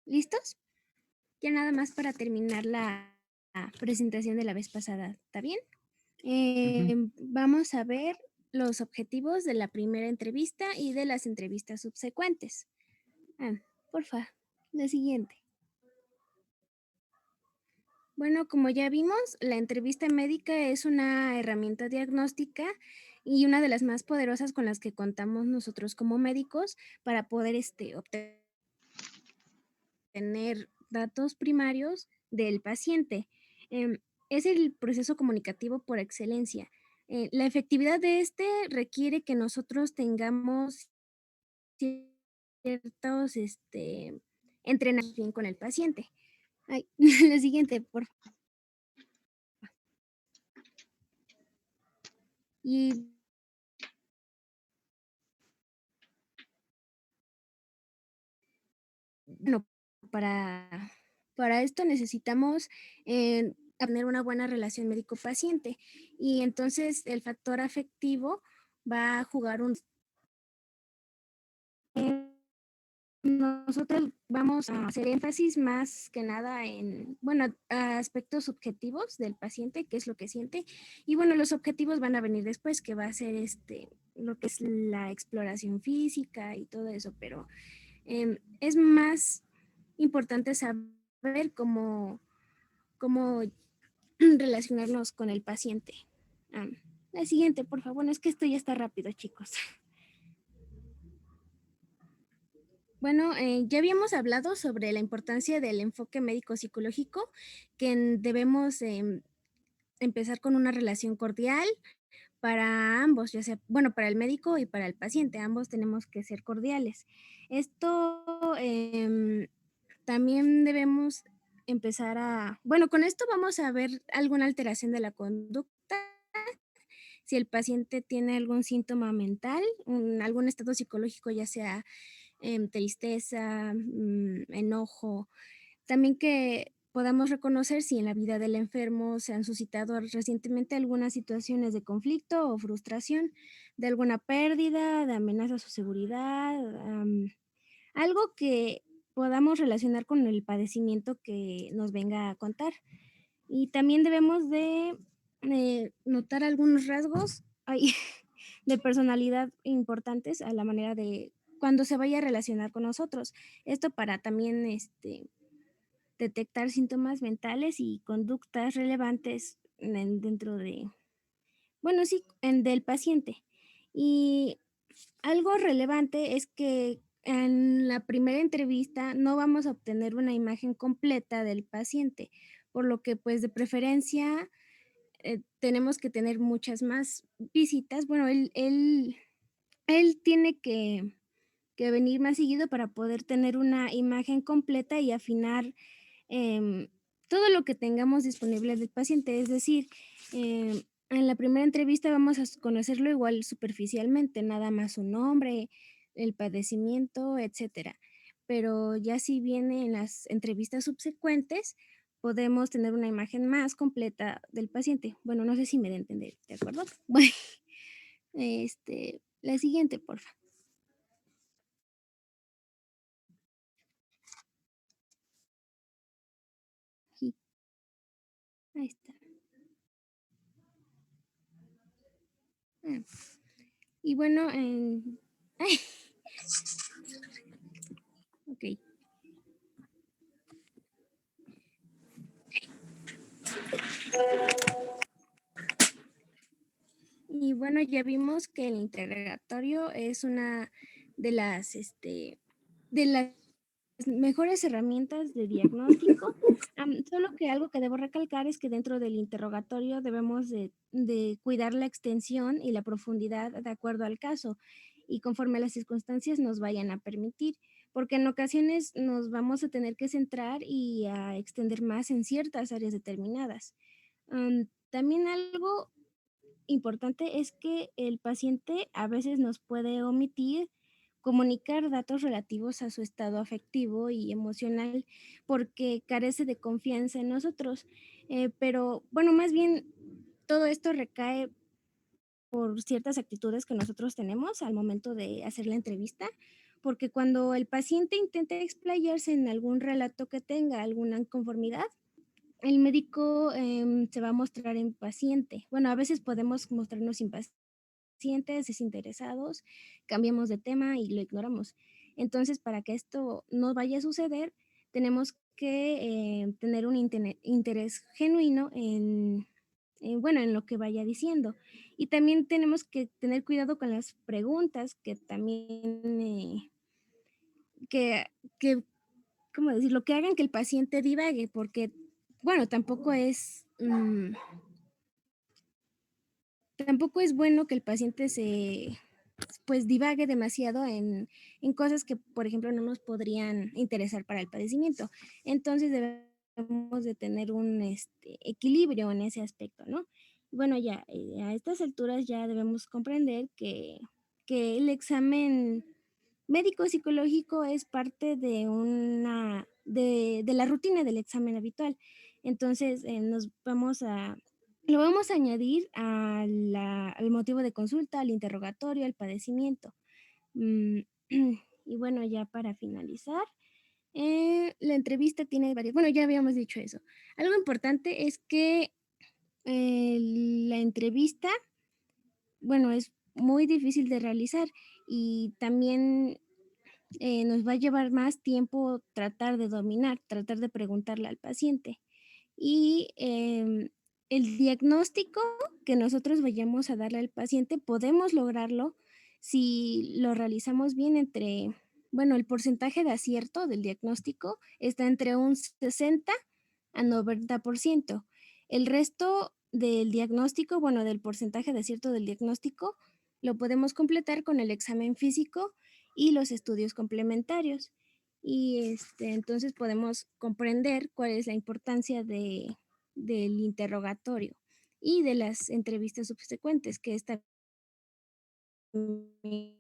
¿Listos? Ya nada más para terminar la presentación de la vez pasada, ¿está bien? Ujú. Vamos a ver los objetivos de la primera entrevista y de las entrevistas subsecuentes. Ah, porfa, la siguiente. Bueno, como ya vimos, la entrevista médica es una herramienta diagnóstica y una de las más poderosas con las que contamos nosotros como médicos para poder obtener datos primarios del paciente. Em, es el proceso comunicativo por excelencia. La efectividad de este requiere que nosotros tengamos ciertos entrenamientos bien con el paciente. Ay, la siguiente, por favor. Y bueno, para, para esto necesitamos tener una buena relación médico-paciente. Y entonces el factor afectivo va a jugar un... Nosotros vamos a hacer énfasis más que nada en, bueno, aspectos subjetivos del paciente, qué es lo que siente. Y bueno, los objetivos van a venir después, que va a ser lo que es la exploración física y todo eso, pero es más importante saber cómo relacionarnos con el paciente. Am, la siguiente, por favor. Bueno, es que esto ya está rápido, chicos. Bueno, ya habíamos hablado sobre la importancia del enfoque médico-psicológico, que debemos empezar con una relación cordial para ambos, ya sea, bueno, para el médico y para el paciente, ambos tenemos que ser cordiales. Esto también debemos empezar bueno, con esto vamos a ver alguna alteración de la conducta, si el paciente tiene algún síntoma mental, algún estado psicológico, ya sea tristeza, enojo. También que podamos reconocer si en la vida del enfermo se han suscitado recientemente algunas situaciones de conflicto o frustración, de alguna pérdida, de amenaza a su seguridad, algo que podamos relacionar con el padecimiento que nos venga a contar. Y también debemos de notar algunos rasgos ay, de personalidad importantes a la manera de cuando se vaya a relacionar con nosotros. Esto para también detectar síntomas mentales y conductas relevantes dentro de, bueno, sí, del paciente. Y algo relevante es que en la primera entrevista no vamos a obtener una imagen completa del paciente, por lo que pues de preferencia tenemos que tener muchas más visitas. Bueno, él tiene que venir más seguido para poder tener una imagen completa y afinar em, todo lo que tengamos disponible del paciente. Es decir, en la primera entrevista vamos a conocerlo igual superficialmente, nada más su nombre, el padecimiento, etcétera. Pero ya si viene en las entrevistas subsecuentes, podemos tener una imagen más completa del paciente. Bueno, no sé si me da a entender, ¿de acuerdo? Bueno, la siguiente, porfa. Sí, ahí está. Ah, y bueno, ay, okey. Y bueno, ya vimos que el interrogatorio es una de de las mejores herramientas de diagnóstico, solo que algo que debo recalcar es que dentro del interrogatorio debemos de cuidar la extensión y la profundidad de acuerdo al caso y conforme las circunstancias nos vayan a permitir, porque en ocasiones nos vamos a tener que centrar y a extender más en ciertas áreas determinadas. También algo importante es que el paciente a veces nos puede omitir comunicar datos relativos a su estado afectivo y emocional porque carece de confianza en nosotros. Pero bueno, más bien todo esto recae por ciertas actitudes que nosotros tenemos al momento de hacer la entrevista. porque cuando el paciente intenta explayarse en algún relato que tenga alguna inconformidad, el médico se va a mostrar impaciente. Bueno, a veces podemos mostrarnos impacientes, desinteresados, cambiamos de tema y lo ignoramos. Entonces, para que esto no vaya a suceder, tenemos que tener un interés genuino bueno, en lo que vaya diciendo. Y también tenemos que tener cuidado con las preguntas que también, que, que, ¿cómo decirlo? Que hagan que el paciente divague, porque, bueno, tampoco es bueno que el paciente pues divague demasiado en cosas que, por ejemplo, no nos podrían interesar para el padecimiento. Entonces debemos de tener un equilibrio en ese aspecto, ¿no? Bueno, ya a estas alturas ya debemos comprender que el examen médico psicológico es parte de la rutina del examen habitual. Entonces, lo vamos a añadir al motivo de consulta, al interrogatorio, al padecimiento. Mm, y bueno, ya para finalizar, la entrevista tiene varias, bueno, ya habíamos dicho eso. Algo importante es que la entrevista, bueno, es muy difícil de realizar y también nos va a llevar más tiempo tratar de preguntarle al paciente. Y el diagnóstico que nosotros vayamos a darle al paciente podemos lograrlo si lo realizamos bien bueno, el porcentaje de acierto del diagnóstico está entre un 60 a 90%. El resto del diagnóstico, bueno, del porcentaje de acierto del diagnóstico, lo podemos completar con el examen físico y los estudios complementarios. Y entonces podemos comprender cuál es la importancia del interrogatorio y de las entrevistas subsecuentes, que es también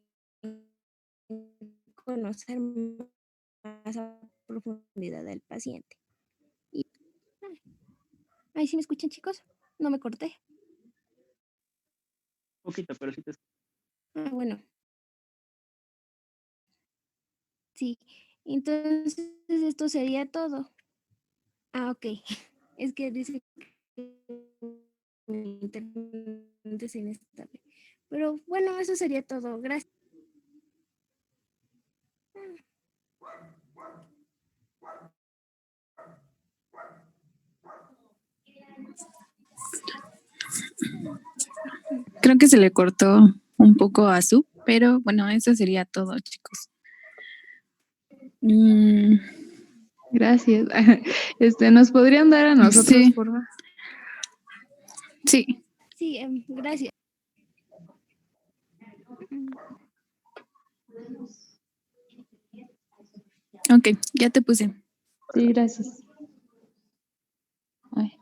conocer más a profundidad del paciente. Y, ¿ahí sí me escuchan, chicos? No me corté. Poquito, pero sí te escucho. Ah, bueno, sí. Entonces, esto sería todo. Ah, ok. Es que dice que mi internet es inestable. Pero bueno, eso sería todo. Gracias. Creo que se le cortó un poco a Su, pero bueno, eso sería todo, chicos. Gracias. ¿Nos podrían dar a nosotros, Sí, por favor? sí. Sí, gracias. Ok, ya te puse. Sí, gracias. Ay,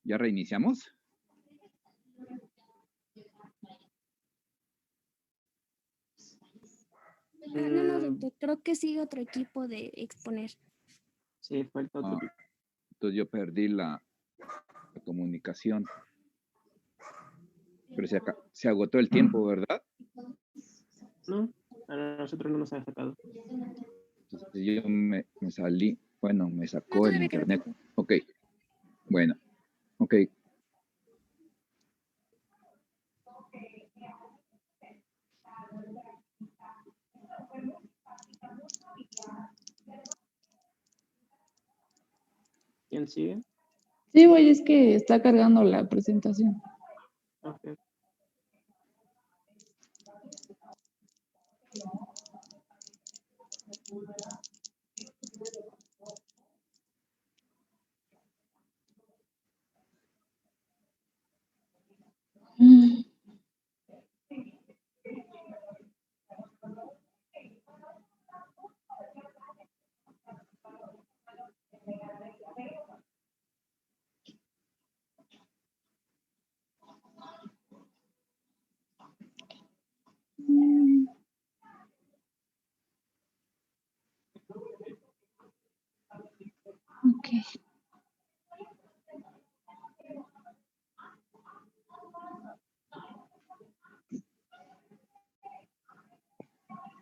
¿Ya reiniciamos? No, doctor, creo que sigue otro equipo de exponer. Sí, falta otro. Entonces yo perdí la comunicación. Pero se agotó el tiempo, ¿verdad? No, a nosotros no nos ha sacado. Entonces yo me salí, bueno, me No, sacó el todavía queda internet. tiempo. Ok, bueno, ok. ¿Quién sigue? sí, güey, es que está cargando la presentación. Ok.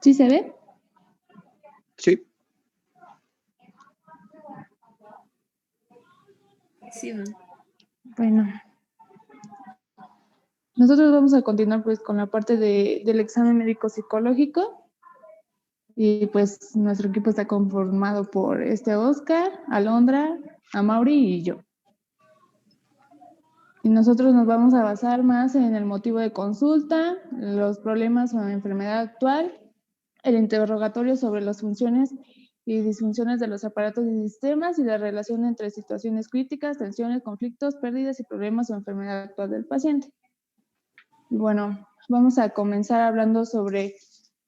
¿Sí se ve? Sí. Sí, ma'am. Bueno. Nosotros vamos a continuar pues con la parte del examen médico psicológico. Y pues nuestro equipo está conformado por Oscar, Alondra, Amaury y yo. Y nosotros nos vamos a basar más en el motivo de consulta, los problemas o enfermedad actual, el interrogatorio sobre las funciones y disfunciones de los aparatos y sistemas y la relación entre situaciones críticas, tensiones, conflictos, pérdidas y problemas o enfermedad actual del paciente. Y bueno, vamos a comenzar hablando sobre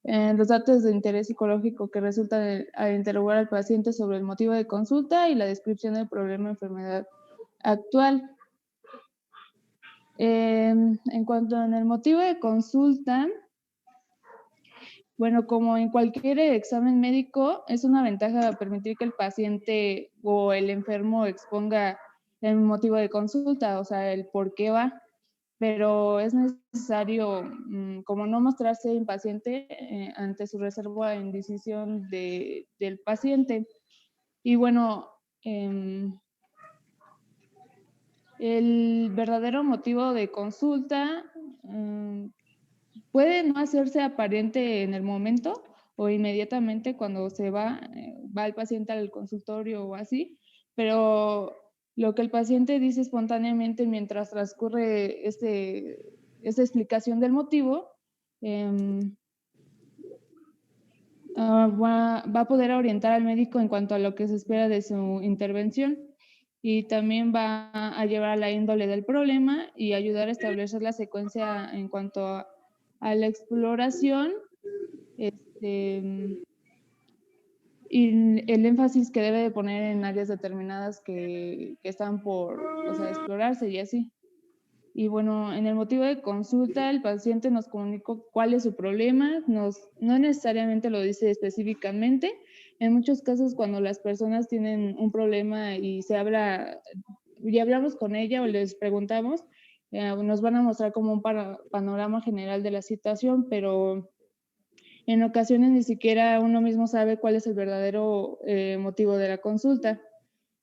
los datos de interés psicológico que resultan al interrogar al paciente sobre el motivo de consulta y la descripción del problema o enfermedad actual. En cuanto en el motivo de consulta, bueno, como en cualquier examen médico, es una ventaja permitir que el paciente o el enfermo exponga el motivo de consulta, o sea, el por qué va, pero es necesario como no mostrarse impaciente ante su reserva en decisión del paciente. Y bueno, el verdadero motivo de consulta puede no hacerse aparente en el momento o inmediatamente cuando se va el paciente al consultorio o así, pero lo que el paciente dice espontáneamente mientras transcurre esta explicación del motivo, va a poder orientar al médico en cuanto a lo que se espera de su intervención y también va a llevar a la índole del problema y ayudar a establecer la secuencia en cuanto a la exploración y el énfasis que debe de poner en áreas determinadas que están por, o sea, explorarse y así. Y bueno, en el motivo de consulta, el paciente nos comunicó cuál es su problema, no necesariamente lo dice específicamente. En muchos casos, cuando las personas tienen un problema y hablamos con ella o les preguntamos, nos van a mostrar como un panorama general de la situación, pero en ocasiones ni siquiera uno mismo sabe cuál es el verdadero motivo de la consulta.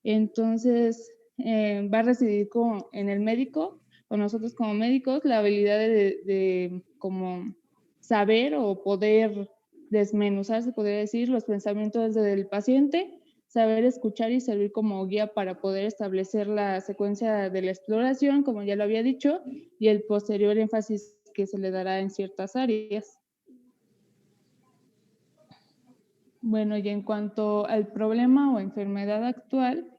Entonces, va a residir en el médico o nosotros como médicos la habilidad de como saber o poder desmenuzar, se podría decir, los pensamientos del paciente, saber escuchar y servir como guía para poder establecer la secuencia de la exploración, como ya lo había dicho, y el posterior énfasis que se le dará en ciertas áreas. Bueno, y en cuanto al problema o enfermedad actual,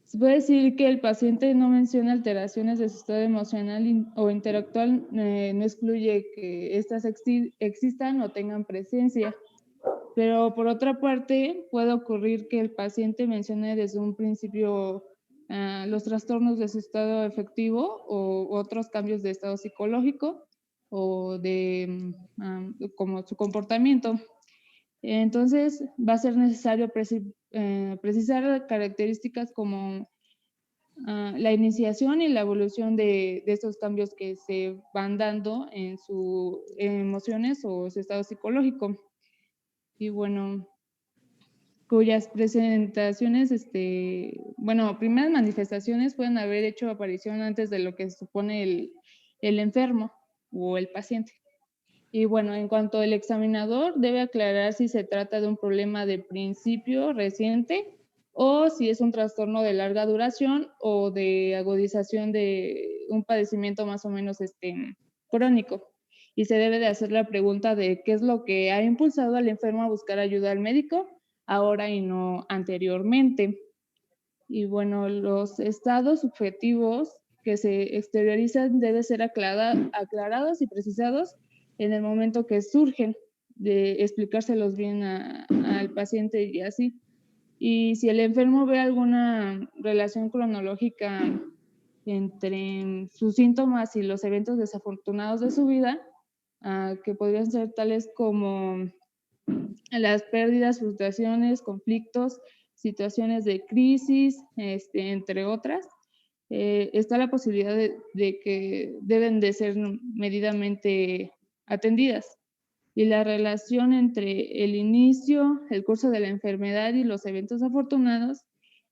se puede decir que el paciente no menciona alteraciones de su estado emocional o intelectual, no excluye que estas existan o tengan presencia. Pero por otra parte, puede ocurrir que el paciente mencione desde un principio los trastornos de su estado afectivo o otros cambios de estado psicológico o de como su comportamiento. Entonces, va a ser necesario precisar características como la iniciación y la evolución de estos cambios que se van dando en sus emociones o su estado psicológico. Y bueno, cuyas presentaciones, primeras manifestaciones pueden haber hecho aparición antes de lo que supone el enfermo o el paciente. Y bueno, en cuanto al examinador, debe aclarar si se trata de un problema de principio reciente o si es un trastorno de larga duración o de agudización de un padecimiento más o menos crónico. Y se debe de hacer la pregunta de qué es lo que ha impulsado al enfermo a buscar ayuda al médico ahora y no anteriormente. Y bueno, los estados subjetivos que se exteriorizan deben ser aclarados y precisados en el momento que surgen, de explicárselos bien al paciente y así. Y si el enfermo ve alguna relación cronológica entre sus síntomas y los eventos desafortunados de su vida, que podrían ser tales como las pérdidas, frustraciones, conflictos, situaciones de crisis, entre otras, está la posibilidad de que deben de ser medidamente atendidas. Y la relación entre el inicio, el curso de la enfermedad y los eventos afortunados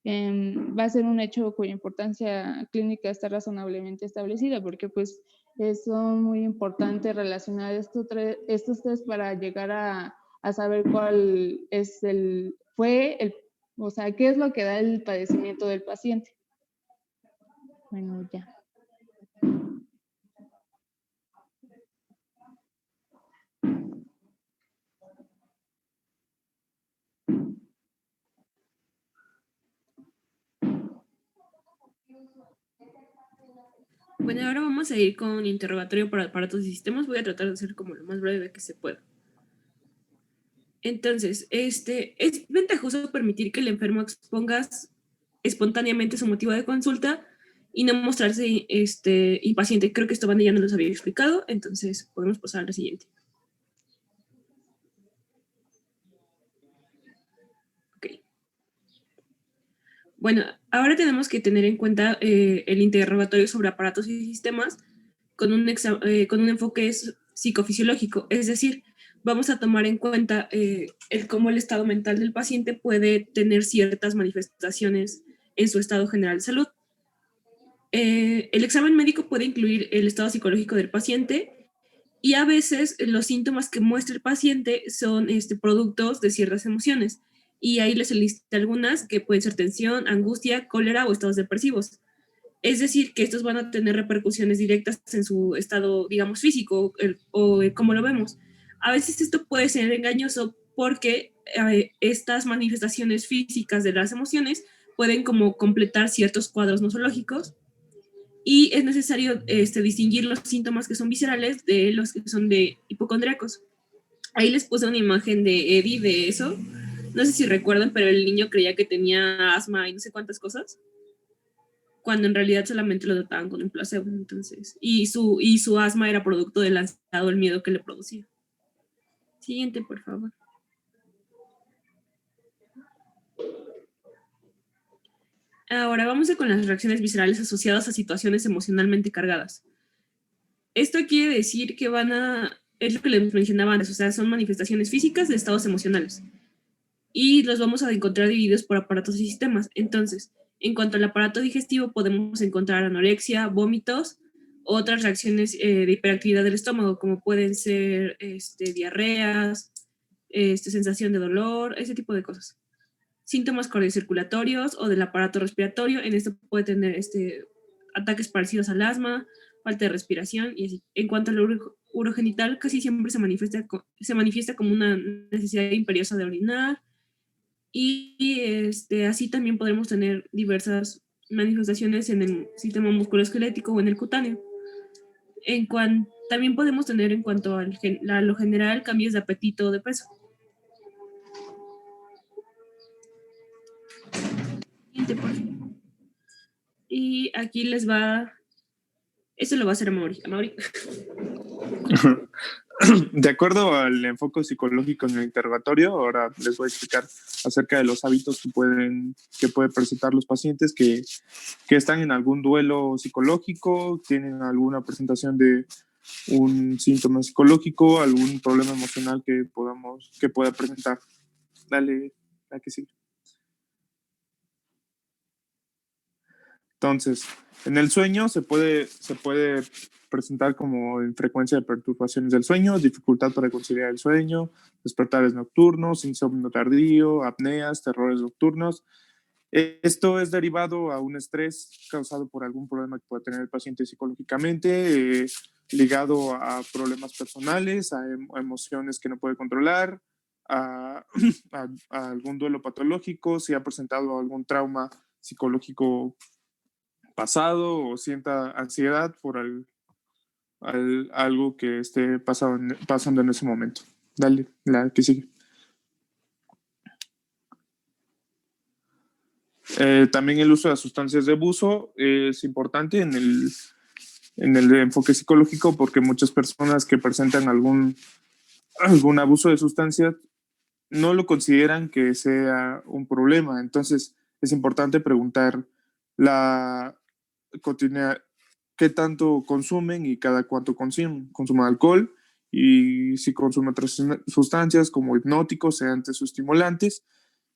va a ser un hecho cuya importancia clínica está razonablemente establecida, porque pues son muy importantes relacionar estos tres para llegar a saber cuál es o sea, qué es lo que da el padecimiento del paciente. Bueno, ya. Bueno, ahora vamos a ir con interrogatorio para aparatos y sistemas. Voy a tratar de ser como lo más breve que se pueda. Entonces, es ventajoso permitir que el enfermo exponga espontáneamente su motivo de consulta y no mostrarse impaciente. Creo que esto Vane ya nos lo había explicado, entonces podemos pasar a la siguiente. Ok. Bueno, ahora tenemos que tener en cuenta el interrogatorio sobre aparatos y sistemas con un enfoque psicofisiológico, es decir, vamos a tomar en cuenta cómo el estado mental del paciente puede tener ciertas manifestaciones en su estado general de salud. El examen médico puede incluir el estado psicológico del paciente y a veces los síntomas que muestra el paciente son productos de ciertas emociones. Y ahí les enlisté algunas que pueden ser tensión, angustia, cólera o estados depresivos. Es decir, que estos van a tener repercusiones directas en su estado, digamos, físico o como lo vemos. A veces esto puede ser engañoso porque estas manifestaciones físicas de las emociones pueden como completar ciertos cuadros nosológicos y es necesario distinguir los síntomas que son viscerales de los que son de hipocondríacos. Ahí les puse una imagen de Eddie de eso. No sé si recuerdan, pero el niño creía que tenía asma y no sé cuántas cosas, cuando en realidad solamente lo trataban con un placebo, entonces. Y su asma era producto del ansiedad o el miedo que le producía. Siguiente, por favor. Ahora vamos a con las reacciones viscerales asociadas a situaciones emocionalmente cargadas. Esto quiere decir que es lo que les mencionaba antes, o sea, son manifestaciones físicas de estados emocionales. Y los vamos a encontrar divididos por aparatos y sistemas. Entonces, en cuanto al aparato digestivo, podemos encontrar anorexia, vómitos, otras reacciones de hiperactividad del estómago, como pueden ser diarreas, sensación de dolor, ese tipo de cosas. Síntomas cardiocirculatorios o del aparato respiratorio, en esto puede tener ataques parecidos al asma, falta de respiración y así. En cuanto al urogenital, casi siempre se manifiesta como una necesidad imperiosa de orinar, y así también podremos tener diversas manifestaciones en el sistema musculoesquelético o en el cutáneo. También podemos tener en cuanto a lo general cambios de apetito o de peso. Y aquí les va, esto lo va a hacer Amaury. De acuerdo al enfoque psicológico en el interrogatorio, ahora les voy a explicar acerca de los hábitos que pueden presentar los pacientes que están en algún duelo psicológico, tienen alguna presentación de un síntoma psicológico, algún problema emocional que pueda presentar. Dale, la que sigue. Entonces, en el sueño se puede presentar como en frecuencia de perturbaciones del sueño, dificultad para conciliar el sueño, despertares nocturnos, insomnio tardío, apneas, terrores nocturnos. Esto es derivado a un estrés causado por algún problema que pueda tener el paciente psicológicamente, ligado a problemas personales, a emociones que no puede controlar, a algún duelo patológico, si ha presentado algún trauma psicológico pasado o sienta ansiedad por algo que esté pasando en ese momento. Dale, la que sigue. También el uso de sustancias de abuso es importante en el enfoque psicológico, porque muchas personas que presentan algún abuso de sustancias no lo consideran que sea un problema. Entonces es importante preguntar qué tanto consumen y cada cuánto consumen alcohol, y si consume otras sustancias como hipnóticos, sedantes o estimulantes,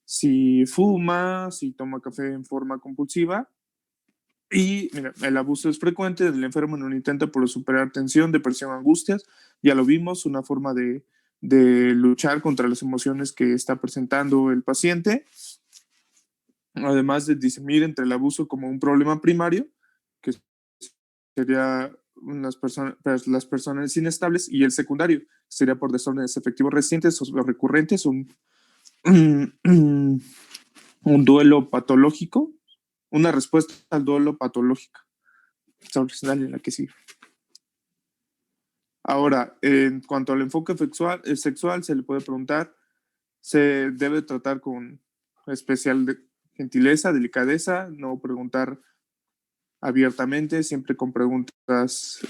si fuma, si toma café en forma compulsiva. Y mira, el abuso es frecuente del enfermo en un intento por superar tensión, depresión, angustias. Ya lo vimos, una forma de luchar contra las emociones que está presentando el paciente. Además de discernir entre el abuso como un problema primario, que sería las personas inestables, y el secundario, sería por desórdenes afectivos recientes o recurrentes, un duelo patológico, una respuesta al duelo patológico. Dale la que sigue. Ahora, en cuanto al enfoque sexual, se le puede preguntar, se debe tratar con especial gentileza, delicadeza, no preguntar abiertamente, siempre con preguntas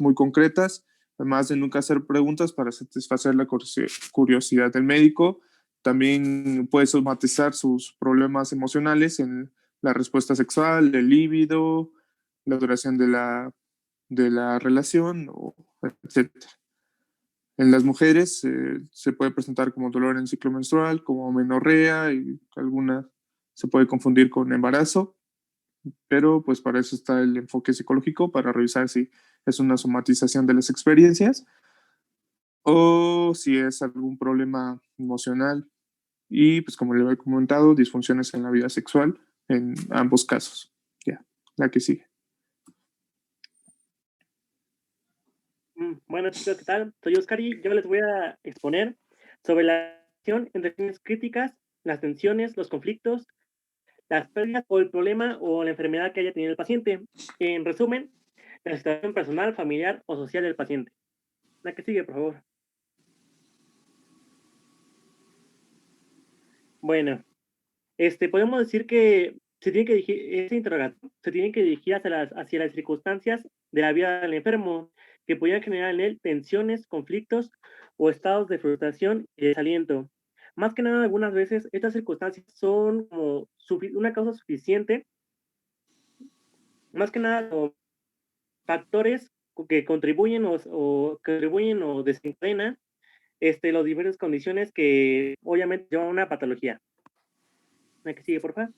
muy concretas, además de nunca hacer preguntas para satisfacer la curiosidad del médico. También puede somatizar sus problemas emocionales en la respuesta sexual, el líbido, la duración de la relación, etc. En las mujeres se puede presentar como dolor en ciclo menstrual, como menorrea, y alguna se puede confundir con embarazo, pero pues para eso está el enfoque psicológico, para revisar si es una somatización de las experiencias o si es algún problema emocional y pues como le he comentado, disfunciones en la vida sexual en ambos casos. Ya, la que sigue. Bueno, chicos, ¿qué tal? Soy Oscar y yo les voy a exponer sobre la relación entre acciones críticas, las tensiones, los conflictos, las pérdidas o el problema o la enfermedad que haya tenido el paciente. En resumen, la situación personal, familiar o social del paciente. La que sigue, por favor. Bueno, podemos decir que se tiene que dirigir, ese interrogatorio se tiene que dirigir hacia las circunstancias de la vida del enfermo que pudieran generar en él tensiones, conflictos o estados de frustración y desaliento. Más que nada, algunas veces estas circunstancias son como una causa suficiente, más que nada como factores que contribuyen o desencadenan las diversas condiciones que obviamente llevan a una patología. La que sigue, por favor.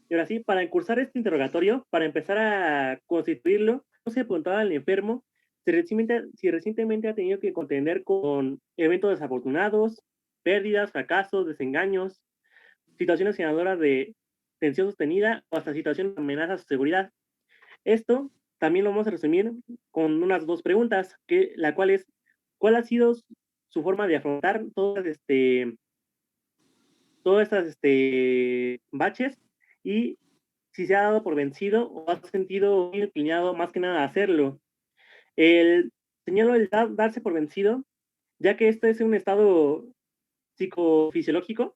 Y ahora sí, para encursar este interrogatorio, para empezar a constituirlo, se preguntaba al enfermo si recientemente ha tenido que contender con eventos desafortunados, pérdidas, fracasos, desengaños, situaciones generadoras de tensión sostenida o hasta situaciones de amenazas a su seguridad. Esto también lo vamos a resumir con unas dos preguntas, la cual es, ¿cuál ha sido su forma de afrontar todas estas baches? Y si se ha dado por vencido o ha sentido muy inclinado más que nada a hacerlo. Señalo el darse por vencido, ya que este es un estado psicofisiológico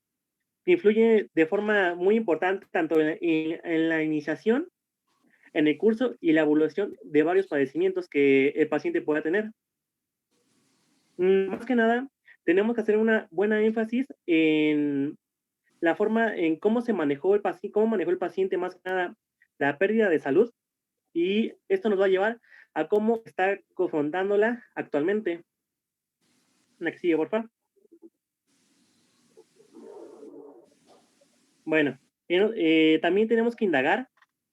que influye de forma muy importante tanto en la iniciación, en el curso y la evolución de varios padecimientos que el paciente pueda tener. Más que nada, tenemos que hacer una buena énfasis en la forma en cómo manejó el paciente más que nada la pérdida de salud, y esto nos va a llevar a cómo está confrontándola actualmente. La que sigue, por favor. Bueno, también tenemos que indagar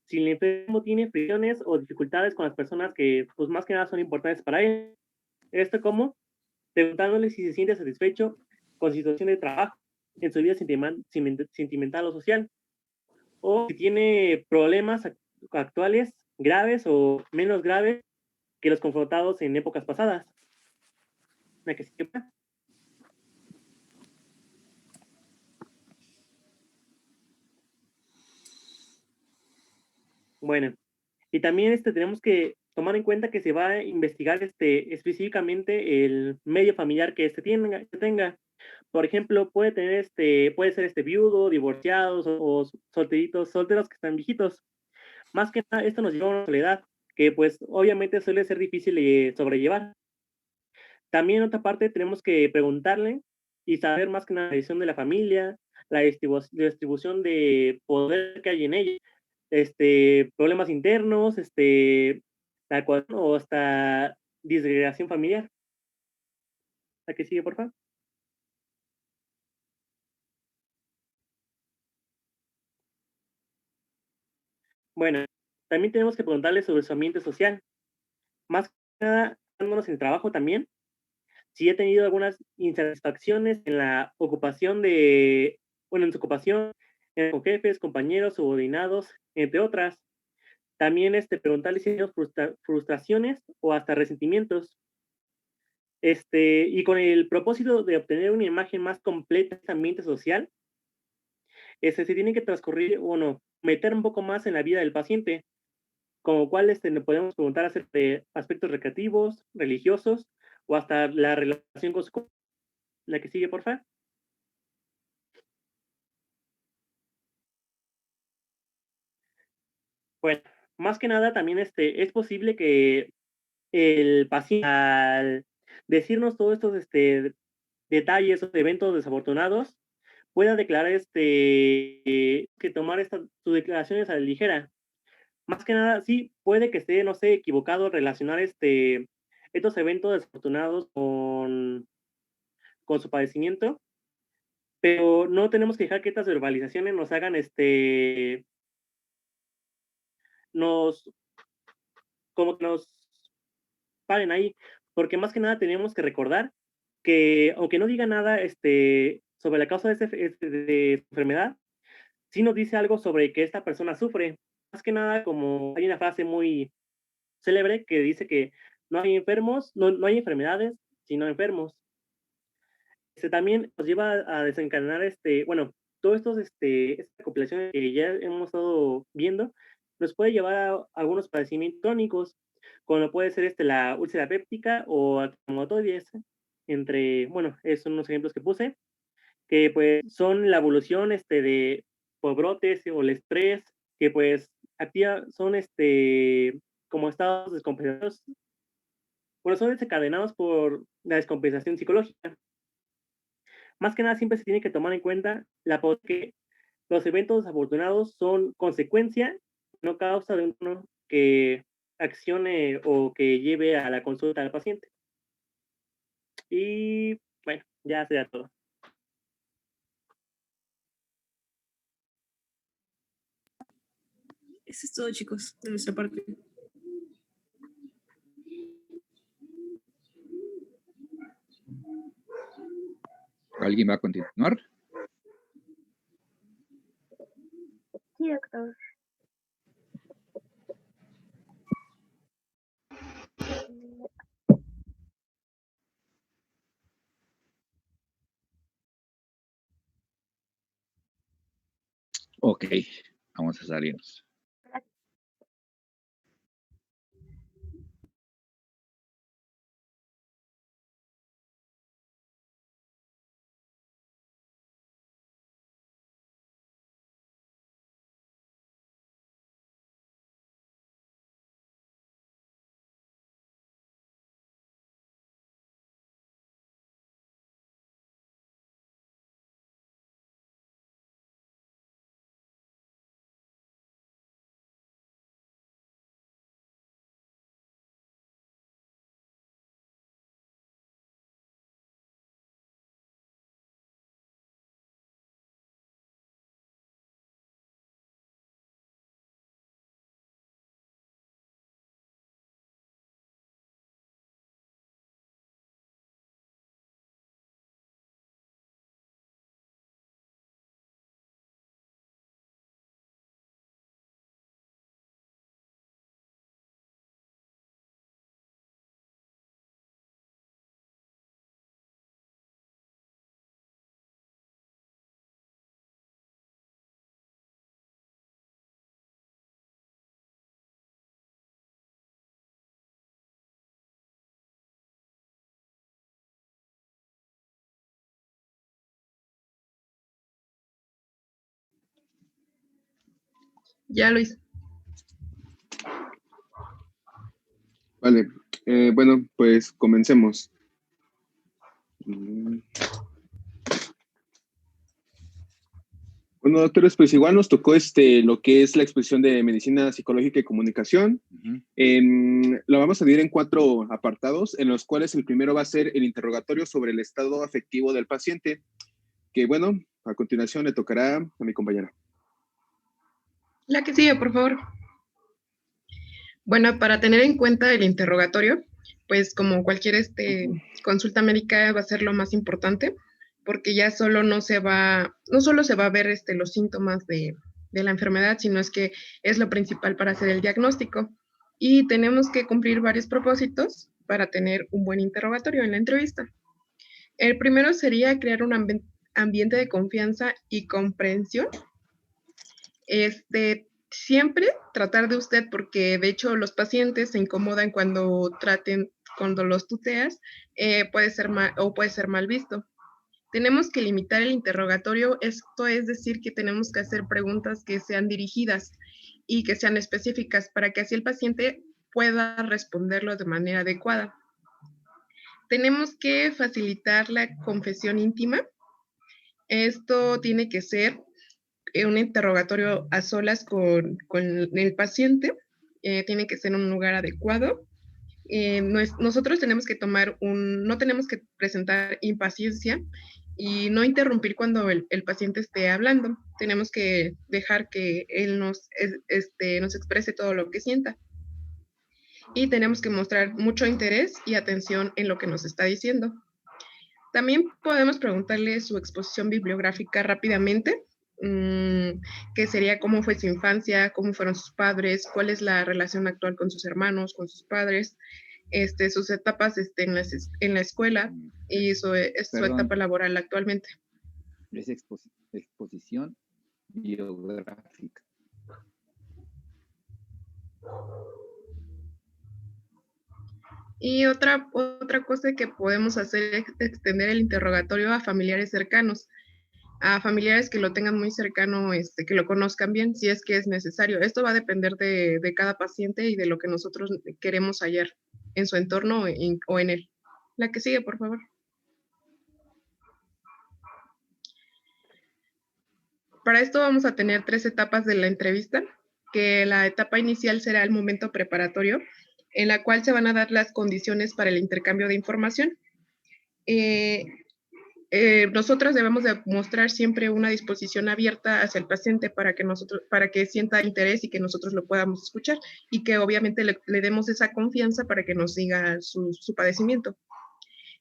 si el enfermo tiene fricciones o dificultades con las personas que, pues más que nada, son importantes para él. Esto como preguntándole si se siente satisfecho con su situación de trabajo, en su vida sentimental o social, o si tiene problemas actuales graves o menos graves que los confrontados en épocas pasadas. La que sigue. Bueno, y también tenemos que tomar en cuenta que se va a investigar específicamente el medio familiar que tenga. Por ejemplo, puede ser viudo, divorciados o solteros que están viejitos. Más que nada, esto nos lleva a una soledad que pues obviamente suele ser difícil de sobrellevar. También en otra parte tenemos que preguntarle y saber más que nada la decisión de la familia, la distribución de poder que hay en ella. problemas internos, o hasta disgregación familiar. ¿La que sigue, por favor? Bueno, también tenemos que preguntarle sobre su ambiente social. Más que nada, dándonos en el trabajo también, si ha tenido algunas insatisfacciones en la ocupación en su ocupación, con jefes, compañeros, subordinados, entre otras. También preguntarle si ha tenido frustraciones o hasta resentimientos. Y con el propósito de obtener una imagen más completa de este ambiente social, se tiene que transcurrir, meter un poco más en la vida del paciente, como cual le podemos preguntar acerca de aspectos recreativos, religiosos, o hasta la relación con su... La que sigue, por favor. Bueno, más que nada también es posible que el paciente, al decirnos todos estos detalles o eventos desafortunados, pueda declarar que tomar sus declaraciones a la ligera. Más que nada, sí, puede que esté, no sé, equivocado relacionar estos eventos desafortunados con su padecimiento, pero no tenemos que dejar que estas verbalizaciones nos hagan, nos, como que nos paren ahí, porque más que nada tenemos que recordar que, aunque no diga nada sobre la causa de su enfermedad, sí nos dice algo sobre que esta persona sufre. Más que nada, como hay una frase muy célebre que dice que no hay enfermos, no hay enfermedades, sino enfermos. También nos lleva a desencadenar, todos esta compilación que ya hemos estado viendo, nos puede llevar a algunos padecimientos crónicos, como puede ser la úlcera péptica o reumatoides, son unos ejemplos que puse, que pues son la evolución por brotes o el estrés, que pues son como estados descompensados, bueno, son desencadenados por la descompensación psicológica. Más que nada, siempre se tiene que tomar en cuenta que los eventos desafortunados son consecuencia, no causa de uno que accione o que lleve a la consulta del paciente. Y bueno, ya será todo. Eso es todo, chicos, de nuestra parte. ¿Alguien va a continuar? Sí, doctor. Ok, vamos a salirnos. Ya lo hice. Vale, bueno, pues comencemos. Bueno, doctores, pues igual nos tocó lo que es la exposición de medicina psicológica y comunicación. Lo vamos a dividir en 4 apartados, en los cuales el primero va a ser el interrogatorio sobre el estado afectivo del paciente, que bueno, a continuación le tocará a mi compañera. La que sigue, por favor. Bueno, para tener en cuenta el interrogatorio, pues como cualquier consulta médica va a ser lo más importante, porque ya no solo se va a ver los síntomas de la enfermedad, sino es que es lo principal para hacer el diagnóstico. Y tenemos que cumplir varios propósitos para tener un buen interrogatorio en la entrevista. El primero sería crear un ambiente de confianza y comprensión. Siempre tratar de usted, porque de hecho los pacientes se incomodan cuando los tuteas, puede ser mal visto. Tenemos que limitar el interrogatorio, esto es decir que tenemos que hacer preguntas que sean dirigidas y que sean específicas para que así el paciente pueda responderlo de manera adecuada. Tenemos que facilitar la confesión íntima. Esto tiene que ser un interrogatorio a solas con el paciente, tiene que ser en un lugar adecuado. Nosotros tenemos que no tenemos que presentar impaciencia y no interrumpir cuando el paciente esté hablando. Tenemos que dejar que él nos exprese todo lo que sienta. Y tenemos que mostrar mucho interés y atención en lo que nos está diciendo. También podemos preguntarle su exposición bibliográfica rápidamente, que sería cómo fue su infancia, cómo fueron sus padres, cuál es la relación actual con sus hermanos, con sus padres, sus etapas en la escuela y su etapa laboral actualmente. Es exposición biográfica. Y otra cosa que podemos hacer es extender el interrogatorio a familiares cercanos, a familiares que lo tengan muy cercano, que lo conozcan bien, si es que es necesario. Esto va a depender de cada paciente y de lo que nosotros queremos hallar en su entorno o en él. La que sigue, por favor. Para esto vamos a tener 3 etapas de la entrevista, que la etapa inicial será el momento preparatorio, en la cual se van a dar las condiciones para el intercambio de información. Nosotros debemos de mostrar siempre una disposición abierta hacia el paciente para que sienta interés y que nosotros lo podamos escuchar y que obviamente le demos esa confianza para que nos diga su padecimiento.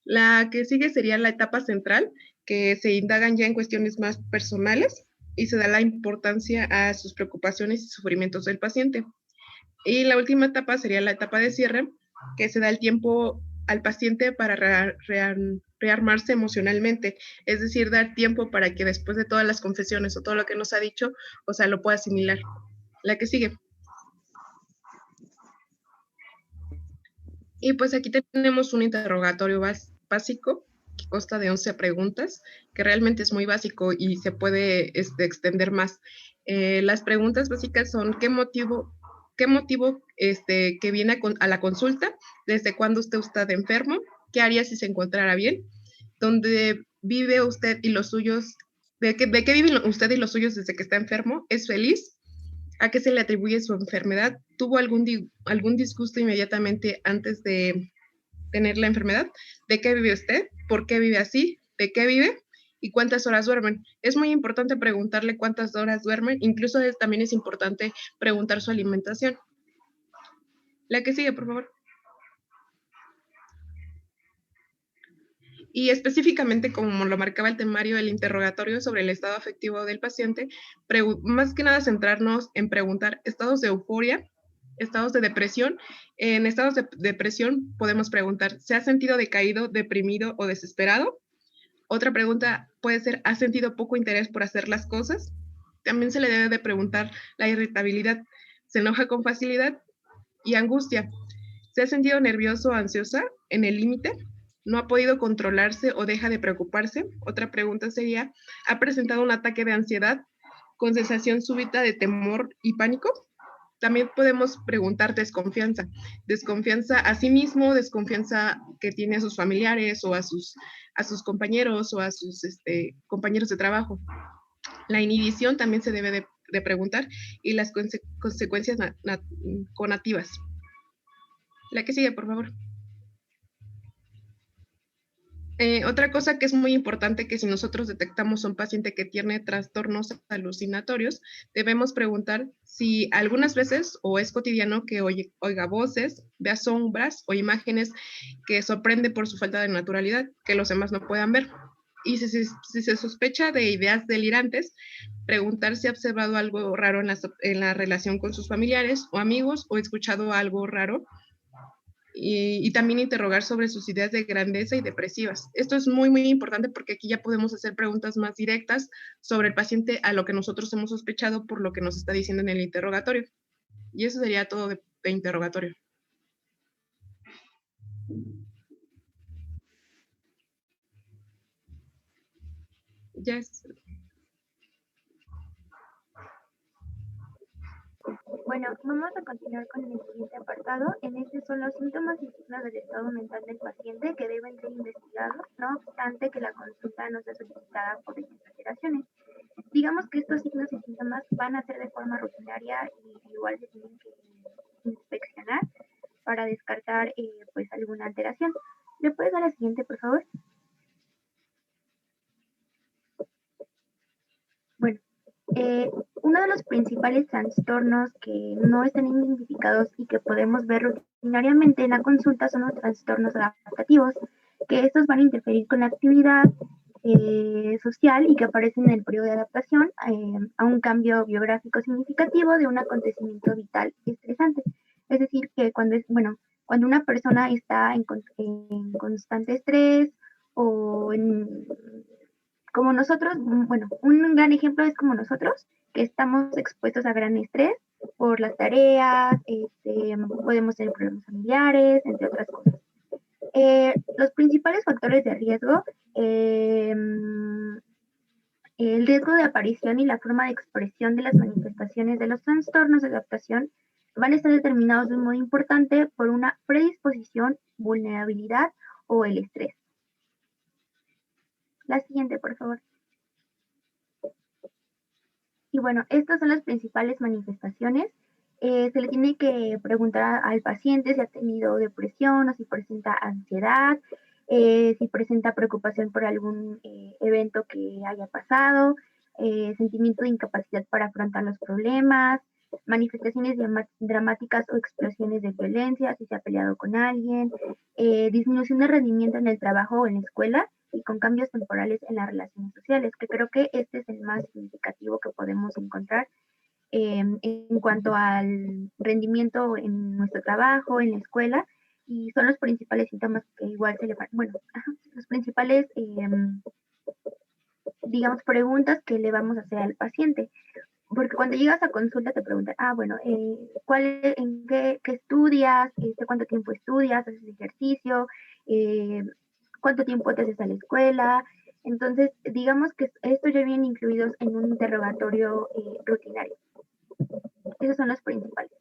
La que sigue sería la etapa central, que se indagan ya en cuestiones más personales y se da la importancia a sus preocupaciones y sufrimientos del paciente. Y la última etapa sería la etapa de cierre, que se da el tiempo al paciente para rearmarse emocionalmente, es decir, dar tiempo para que después de todas las confesiones o todo lo que nos ha dicho, lo pueda asimilar. La que sigue. Y pues aquí tenemos un interrogatorio básico que consta de 11 preguntas, que realmente es muy básico y se puede extender más. Las preguntas básicas son: ¿qué motivo que viene a la consulta? ¿Desde cuándo usted está enfermo? ¿Qué haría si se encontrara bien? ¿Dónde vive usted y los suyos? ¿De qué viven usted y los suyos desde que está enfermo? ¿Es feliz? ¿A qué se le atribuye su enfermedad? ¿Tuvo algún disgusto inmediatamente antes de tener la enfermedad? ¿De qué vive usted? ¿Por qué vive así? ¿De qué vive? ¿Y cuántas horas duermen? Es muy importante preguntarle cuántas horas duermen, incluso también es importante preguntar su alimentación. La que sigue, por favor. Y específicamente, como lo marcaba el temario, el interrogatorio sobre el estado afectivo del paciente, más que nada centrarnos en preguntar estados de euforia, estados de depresión. En estados de depresión podemos preguntar: ¿se ha sentido decaído, deprimido o desesperado? Otra pregunta puede ser: ¿ha sentido poco interés por hacer las cosas? También se le debe de preguntar la irritabilidad. ¿Se enoja con facilidad? Y angustia. ¿Se ha sentido nervioso o ansiosa en el límite? ¿No ha podido controlarse o deja de preocuparse? Otra pregunta sería: ¿ha presentado un ataque de ansiedad con sensación súbita de temor y pánico? También podemos preguntar desconfianza. Desconfianza a sí mismo, desconfianza que tiene a sus familiares o a sus compañeros o a sus compañeros de trabajo. La inhibición también se debe de preguntar y las consecuencias conativas. La que sigue, por favor. Otra cosa que es muy importante, que si nosotros detectamos a un paciente que tiene trastornos alucinatorios, debemos preguntar si algunas veces o es cotidiano que oiga voces, vea sombras o imágenes que sorprende por su falta de naturalidad, que los demás no puedan ver. Y si se sospecha de ideas delirantes, preguntar si ha observado algo raro en la relación con sus familiares o amigos o escuchado algo raro. Y también interrogar sobre sus ideas de grandeza y depresivas. Esto es muy, muy importante porque aquí ya podemos hacer preguntas más directas sobre el paciente a lo que nosotros hemos sospechado por lo que nos está diciendo en el interrogatorio. Y eso sería todo de interrogatorio. Ya es. Bueno, vamos a continuar con el siguiente apartado. En este son los síntomas y signos del estado mental del paciente que deben ser investigados, no obstante que la consulta no sea solicitada por estas alteraciones. Digamos que estos signos y síntomas van a ser de forma rutinaria y igual se tienen que inspeccionar para descartar pues alguna alteración. ¿Le puedes dar la siguiente, por favor? Bueno, uno de los principales trastornos que no están identificados y que podemos ver rutinariamente en la consulta son los trastornos adaptativos, que estos van a interferir con la actividad social y que aparecen en el periodo de adaptación a un cambio biográfico significativo de un acontecimiento vital estresante. Es decir, que cuando una persona está en constante estrés o como nosotros, bueno, un gran ejemplo es como nosotros, que estamos expuestos a gran estrés por las tareas, podemos tener problemas familiares, entre otras cosas. Los principales factores de riesgo, el riesgo de aparición y la forma de expresión de las manifestaciones de los trastornos de adaptación van a estar determinados de un modo importante por una predisposición, vulnerabilidad o el estrés. La siguiente, por favor. Y bueno, estas son las principales manifestaciones. Se le tiene que preguntar al paciente si ha tenido depresión o si presenta ansiedad, si presenta preocupación por algún evento que haya pasado, sentimiento de incapacidad para afrontar los problemas, manifestaciones dramáticas o explosiones de violencia, si se ha peleado con alguien, disminución de rendimiento en el trabajo o en la escuela, y con cambios temporales en las relaciones sociales, que creo que este es el más significativo que podemos encontrar en cuanto al rendimiento en nuestro trabajo, en la escuela, y son los principales síntomas que igual se le van, bueno, los principales, digamos, preguntas que le vamos a hacer al paciente. Porque cuando llegas a consulta te preguntan, bueno, ¿en qué estudias? ¿Cuánto tiempo estudias? ¿Haces ejercicio? ¿Cuánto tiempo te haces a la escuela? Entonces, digamos que estos ya vienen incluidos en un interrogatorio rutinario. Esos son los principales.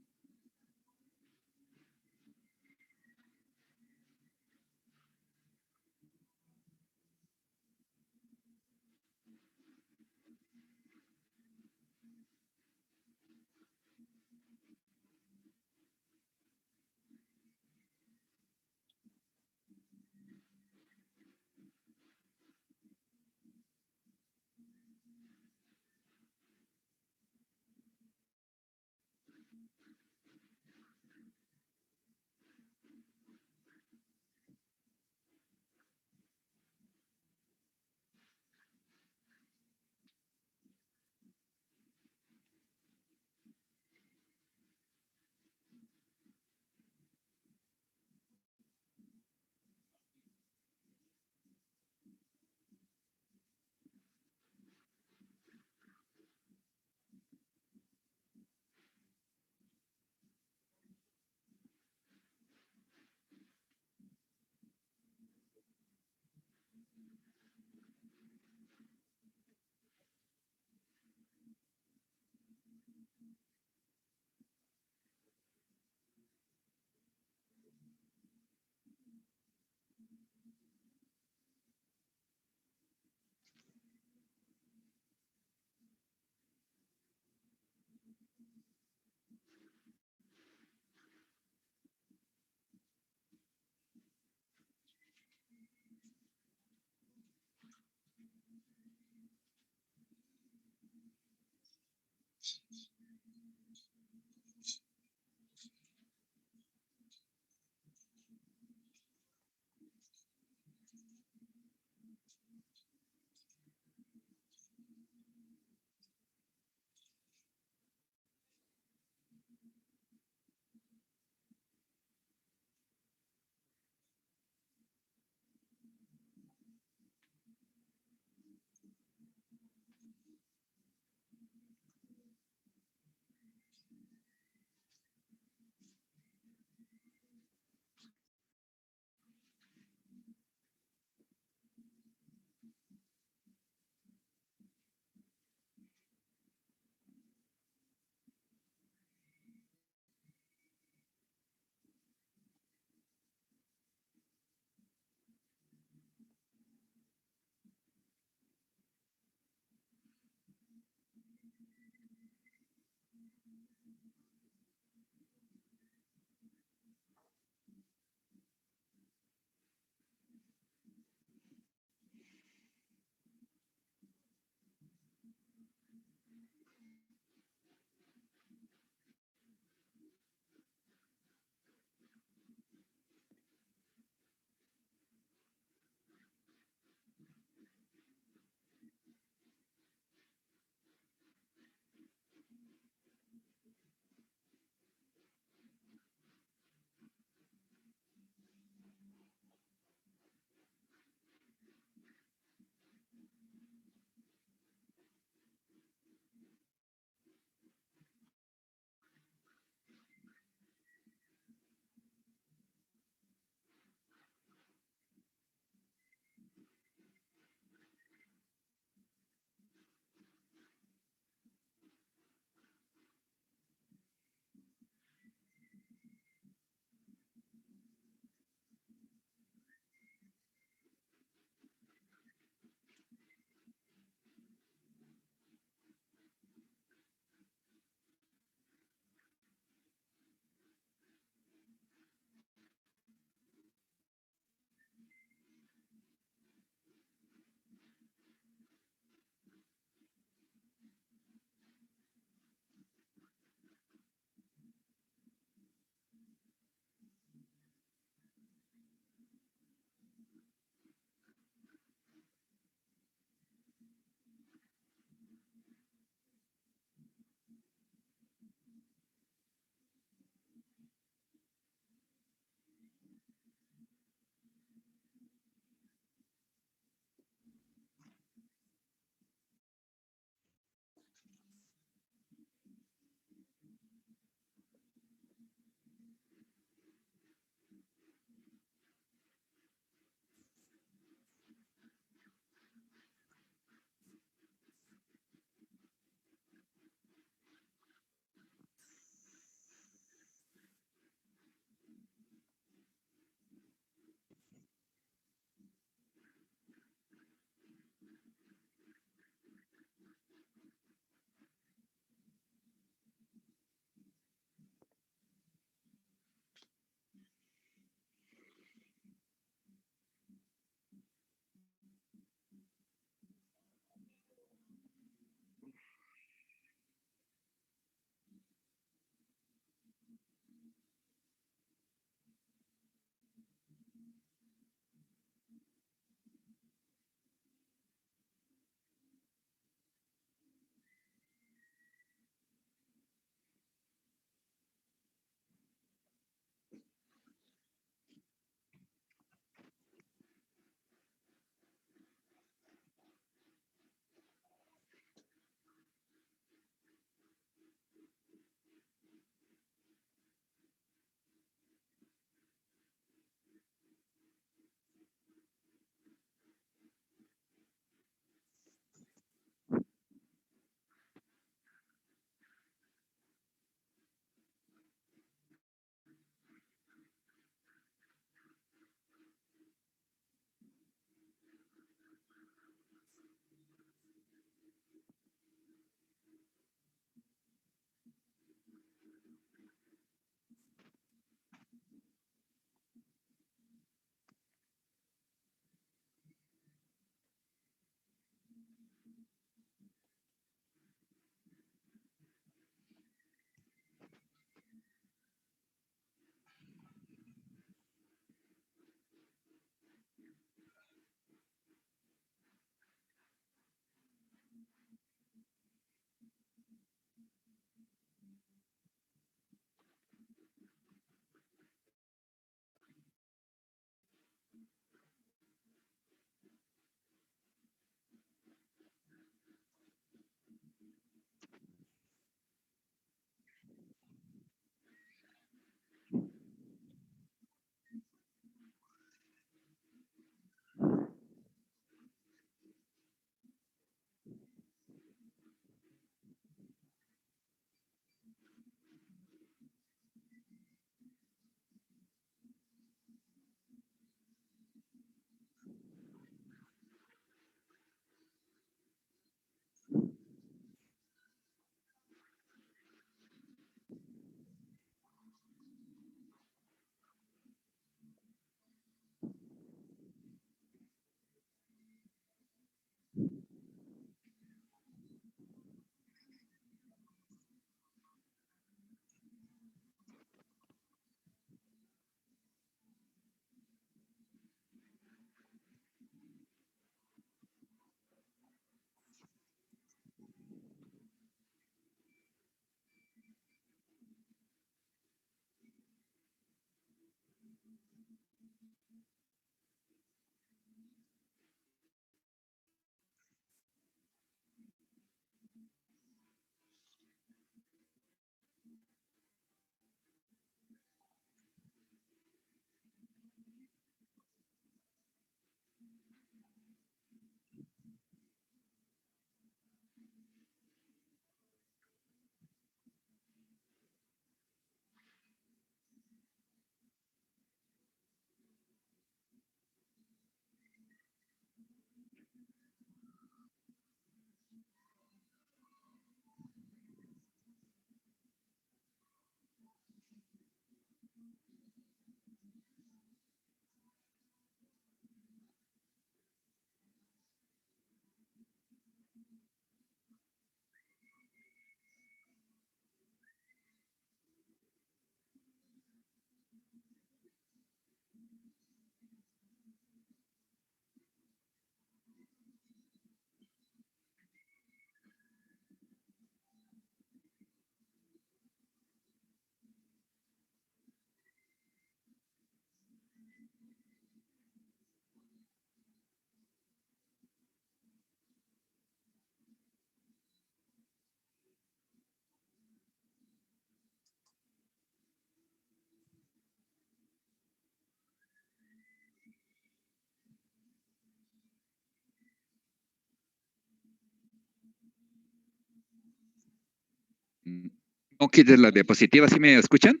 No quites la diapositiva, ¿sí me escuchan?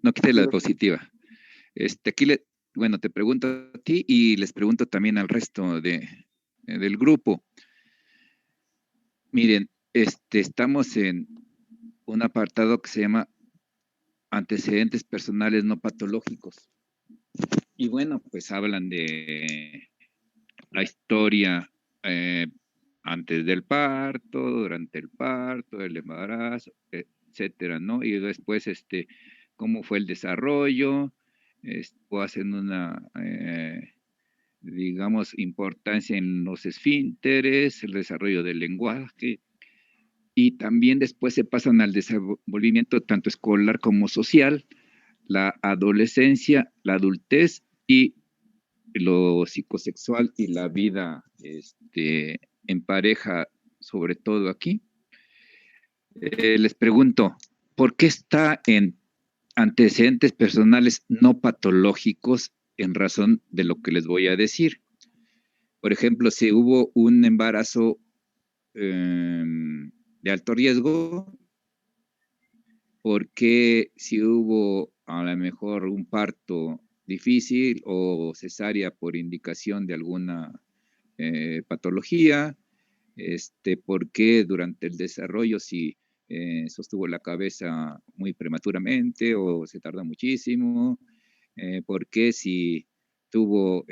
No quites la diapositiva. Aquí bueno, te pregunto a ti y les pregunto también al resto del grupo. Miren, estamos en un apartado que se llama antecedentes personales no patológicos. Y bueno, pues hablan de la historia antes del parto, durante el parto, el embarazo, etcétera, ¿no? Y después, cómo fue el desarrollo, o hacen una, digamos, importancia en los esfínteres, el desarrollo del lenguaje, y también después se pasan al desenvolvimiento tanto escolar como social, la adolescencia, la adultez y lo psicosexual y la vida en pareja, sobre todo aquí. Les pregunto, ¿por qué está en antecedentes personales no patológicos en razón de lo que les voy a decir? Por ejemplo, si hubo un embarazo de alto riesgo, ¿por qué si hubo a lo mejor un parto difícil o cesárea por indicación de alguna patología? ¿Por qué durante el desarrollo si sostuvo la cabeza muy prematuramente o se tarda muchísimo? ¿Por qué si tuvo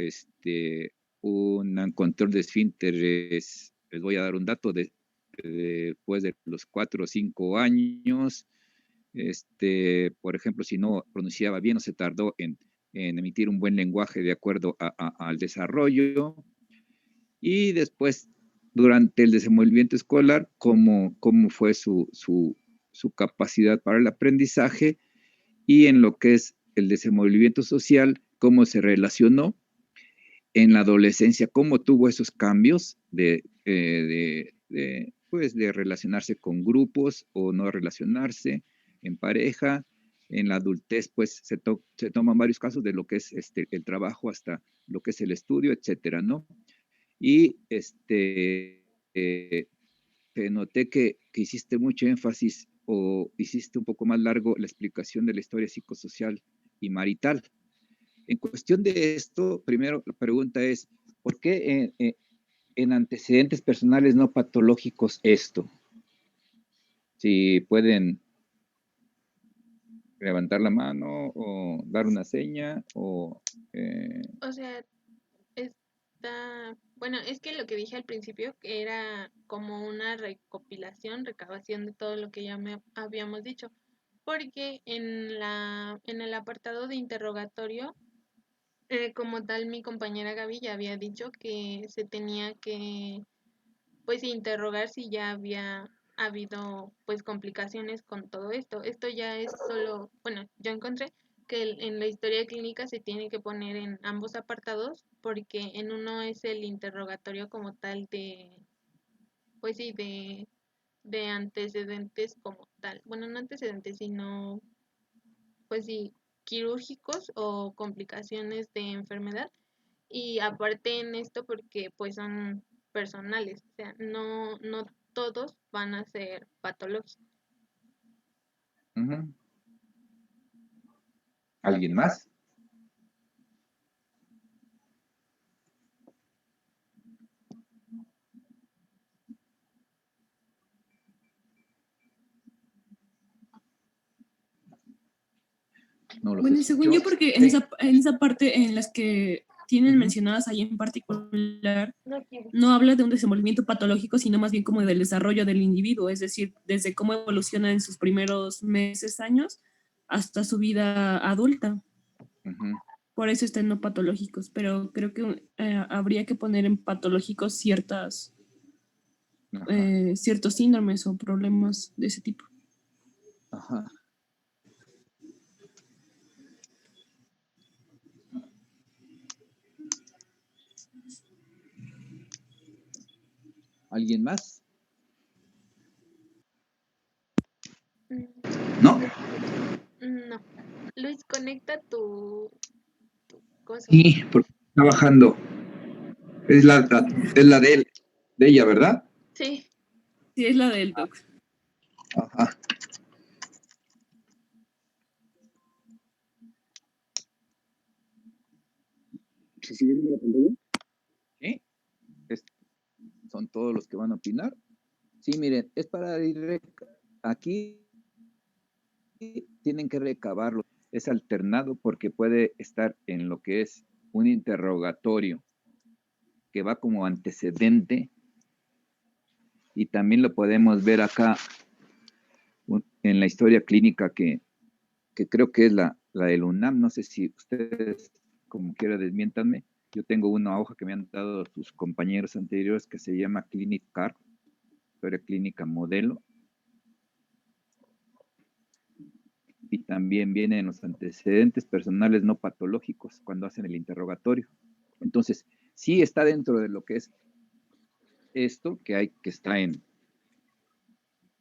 un control de esfínteres? Les voy a dar un dato después de los 4 o 5 años. Por ejemplo, si no pronunciaba bien o se tardó en emitir un buen lenguaje de acuerdo al desarrollo. Y después, durante el desenvolvimiento escolar, cómo fue su capacidad para el aprendizaje, y en lo que es el desenvolvimiento social, cómo se relacionó en la adolescencia, cómo tuvo esos cambios pues, de relacionarse con grupos o no relacionarse en pareja. En la adultez, pues, se toman varios casos de lo que es el trabajo hasta lo que es el estudio, etcétera, ¿no? Y te noté que hiciste mucho énfasis o hiciste un poco más largo la explicación de la historia psicosocial y marital. En cuestión de esto, primero la pregunta es, ¿por qué en antecedentes personales no patológicos esto? Si pueden levantar la mano o dar una seña o... O sea, bueno, es que lo que dije al principio que era como una recopilación, recabación de todo lo que ya habíamos dicho, porque en el apartado de interrogatorio, como tal, mi compañera Gaby ya había dicho que se tenía que, pues, interrogar si ya había habido, pues, complicaciones con todo esto. Esto ya es solo, bueno, yo encontré que en la historia clínica se tiene que poner en ambos apartados porque en uno es el interrogatorio como tal de, pues sí, de antecedentes como tal. Bueno, no antecedentes, sino, pues sí, quirúrgicos o complicaciones de enfermedad. Y aparte en esto porque pues son personales, o sea, no todos van a ser patológicos. ¿Alguien más? No los Bueno, según escucho. yo, porque en esa parte en las que tienen mencionadas ahí en particular, no habla de un desenvolvimiento patológico, sino más bien como del desarrollo del individuo, es decir, desde cómo evoluciona en sus primeros meses, años, hasta su vida adulta. Por eso están no patológicos, pero creo que habría que poner en patológicos ciertos síndromes o problemas de ese tipo. Ajá. ¿Alguien más? ¿No? No. Luis, conecta tu cosa. Sí, porque está bajando. Es la de ella, ¿verdad? Sí. Sí, es la del doc. Ajá. ¿Se sigue viendo la pantalla? ¿Sí? ¿Son todos los que van a opinar? Sí, miren, es para ir aquí tienen que recabarlo. Es alternado porque puede estar en lo que es un interrogatorio que va como antecedente y también lo podemos ver acá en la historia clínica que creo que es la del UNAM. No sé si ustedes, como quiera, desmiéntanme. Yo tengo una hoja que me han dado sus compañeros anteriores que se llama Clinic Card, historia clínica modelo. Y también vienen los antecedentes personales no patológicos cuando hacen el interrogatorio. Entonces, sí está dentro de lo que es esto, que está en,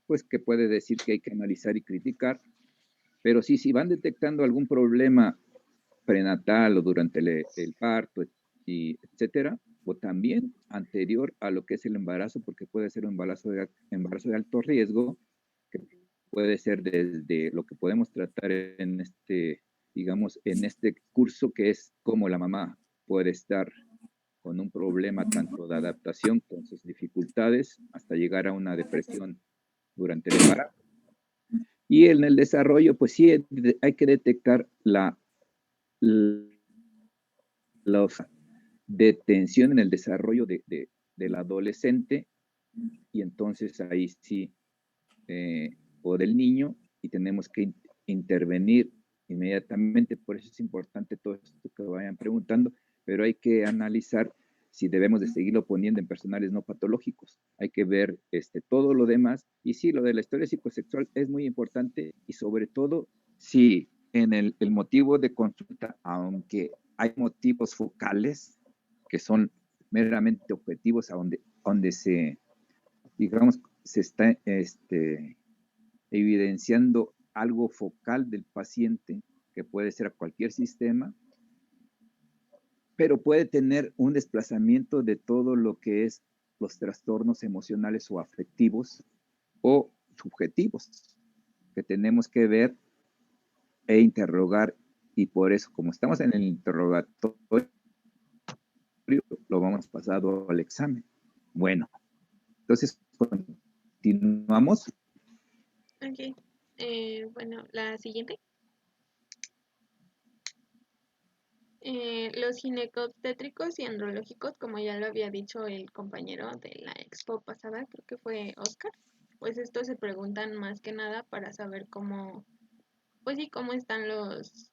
pues que puede decir que hay que analizar y criticar, pero sí, si van detectando algún problema prenatal o durante el parto, y etcétera, o también anterior a lo que es el embarazo, porque puede ser un embarazo de alto riesgo, que puede ser desde lo que podemos tratar en digamos, en este curso, que es cómo la mamá puede estar con un problema tanto de adaptación con sus dificultades hasta llegar a una depresión durante el embarazo. Y en el desarrollo, pues sí, hay que detectar la detención en el desarrollo del adolescente, y entonces ahí sí, o del niño, y tenemos que intervenir inmediatamente. Por eso es importante todo esto que vayan preguntando, pero hay que analizar si debemos de seguirlo poniendo en personales no patológicos. Hay que ver todo lo demás, y sí, lo de la historia psicosexual es muy importante, y sobre todo si en el motivo de consulta, aunque hay motivos focales que son meramente objetivos, a donde se, digamos, se está evidenciando algo focal del paciente, que puede ser a cualquier sistema, pero puede tener un desplazamiento de todo lo que es los trastornos emocionales o afectivos o subjetivos, que tenemos que ver e interrogar, y por eso, como estamos en el interrogatorio, lo vamos pasado al examen. Bueno, entonces continuamos. Ok. Bueno, la siguiente. Los ginecobstétricos y andrológicos, como ya lo había dicho el compañero de la expo pasada, creo que fue Oscar, pues estos se preguntan más que nada para saber cómo, pues sí, cómo están los,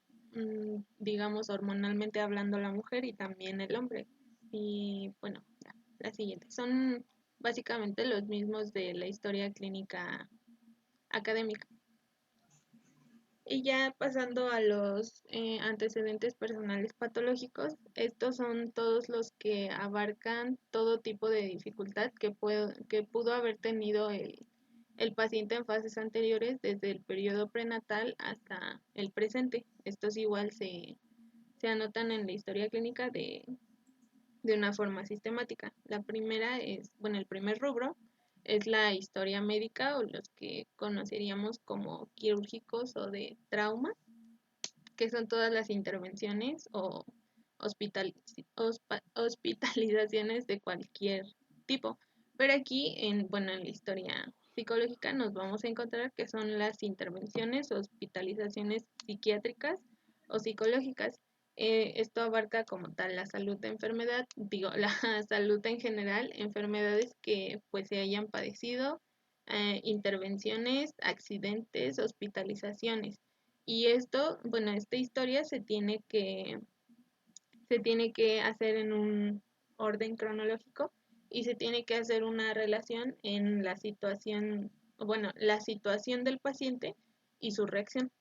digamos, hormonalmente hablando la mujer y también el hombre. Y bueno, ya, la siguiente. Son básicamente los mismos de la historia clínica académica. Y ya pasando a los antecedentes personales patológicos, estos son todos los que abarcan todo tipo de dificultad que pudo haber tenido el paciente en fases anteriores, desde el periodo prenatal hasta el presente. Estos igual se anotan en la historia clínica de una forma sistemática. La primera es, bueno, el primer rubro es la historia médica, o los que conoceríamos como quirúrgicos o de trauma, que son todas las intervenciones o hospitalizaciones de cualquier tipo. Pero aquí, bueno, en la historia psicológica nos vamos a encontrar que son las intervenciones, hospitalizaciones psiquiátricas o psicológicas. Esto abarca como tal la salud de enfermedad, digo, la salud en general, enfermedades que pues se hayan padecido, intervenciones, accidentes, hospitalizaciones. Y esto, bueno, esta historia se tiene que hacer en un orden cronológico, y se tiene que hacer una relación en la situación, bueno, la situación del paciente y su reacción.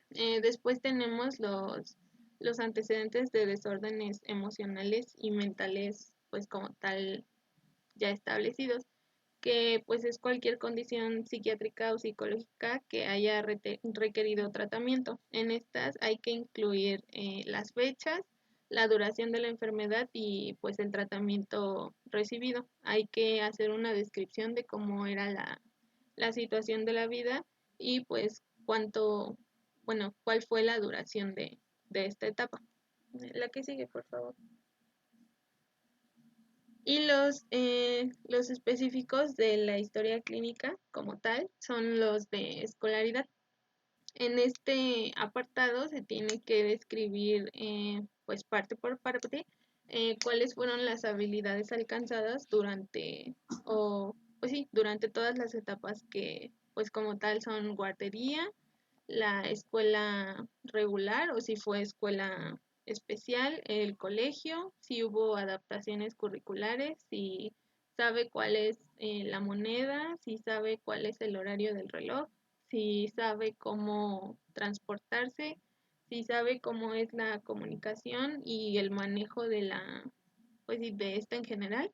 Después tenemos los antecedentes de desórdenes emocionales y mentales, pues como tal ya establecidos, que pues es cualquier condición psiquiátrica o psicológica que haya requerido tratamiento. En estas hay que incluir las fechas, la duración de la enfermedad y pues el tratamiento recibido. Hay que hacer una descripción de cómo era la situación de la vida y pues cuál fue la duración de esta etapa. La que sigue, por favor. Y los específicos de la historia clínica como tal son los de escolaridad. En este apartado se tiene que describir, pues parte por parte, cuáles fueron las habilidades alcanzadas durante todas las etapas que, pues como tal, son guardería, la escuela regular o si fue escuela especial, el colegio, si hubo adaptaciones curriculares, si sabe cuál es la moneda, si sabe cuál es el horario del reloj, si sabe cómo transportarse, si sabe cómo es la comunicación y el manejo pues de esta en general,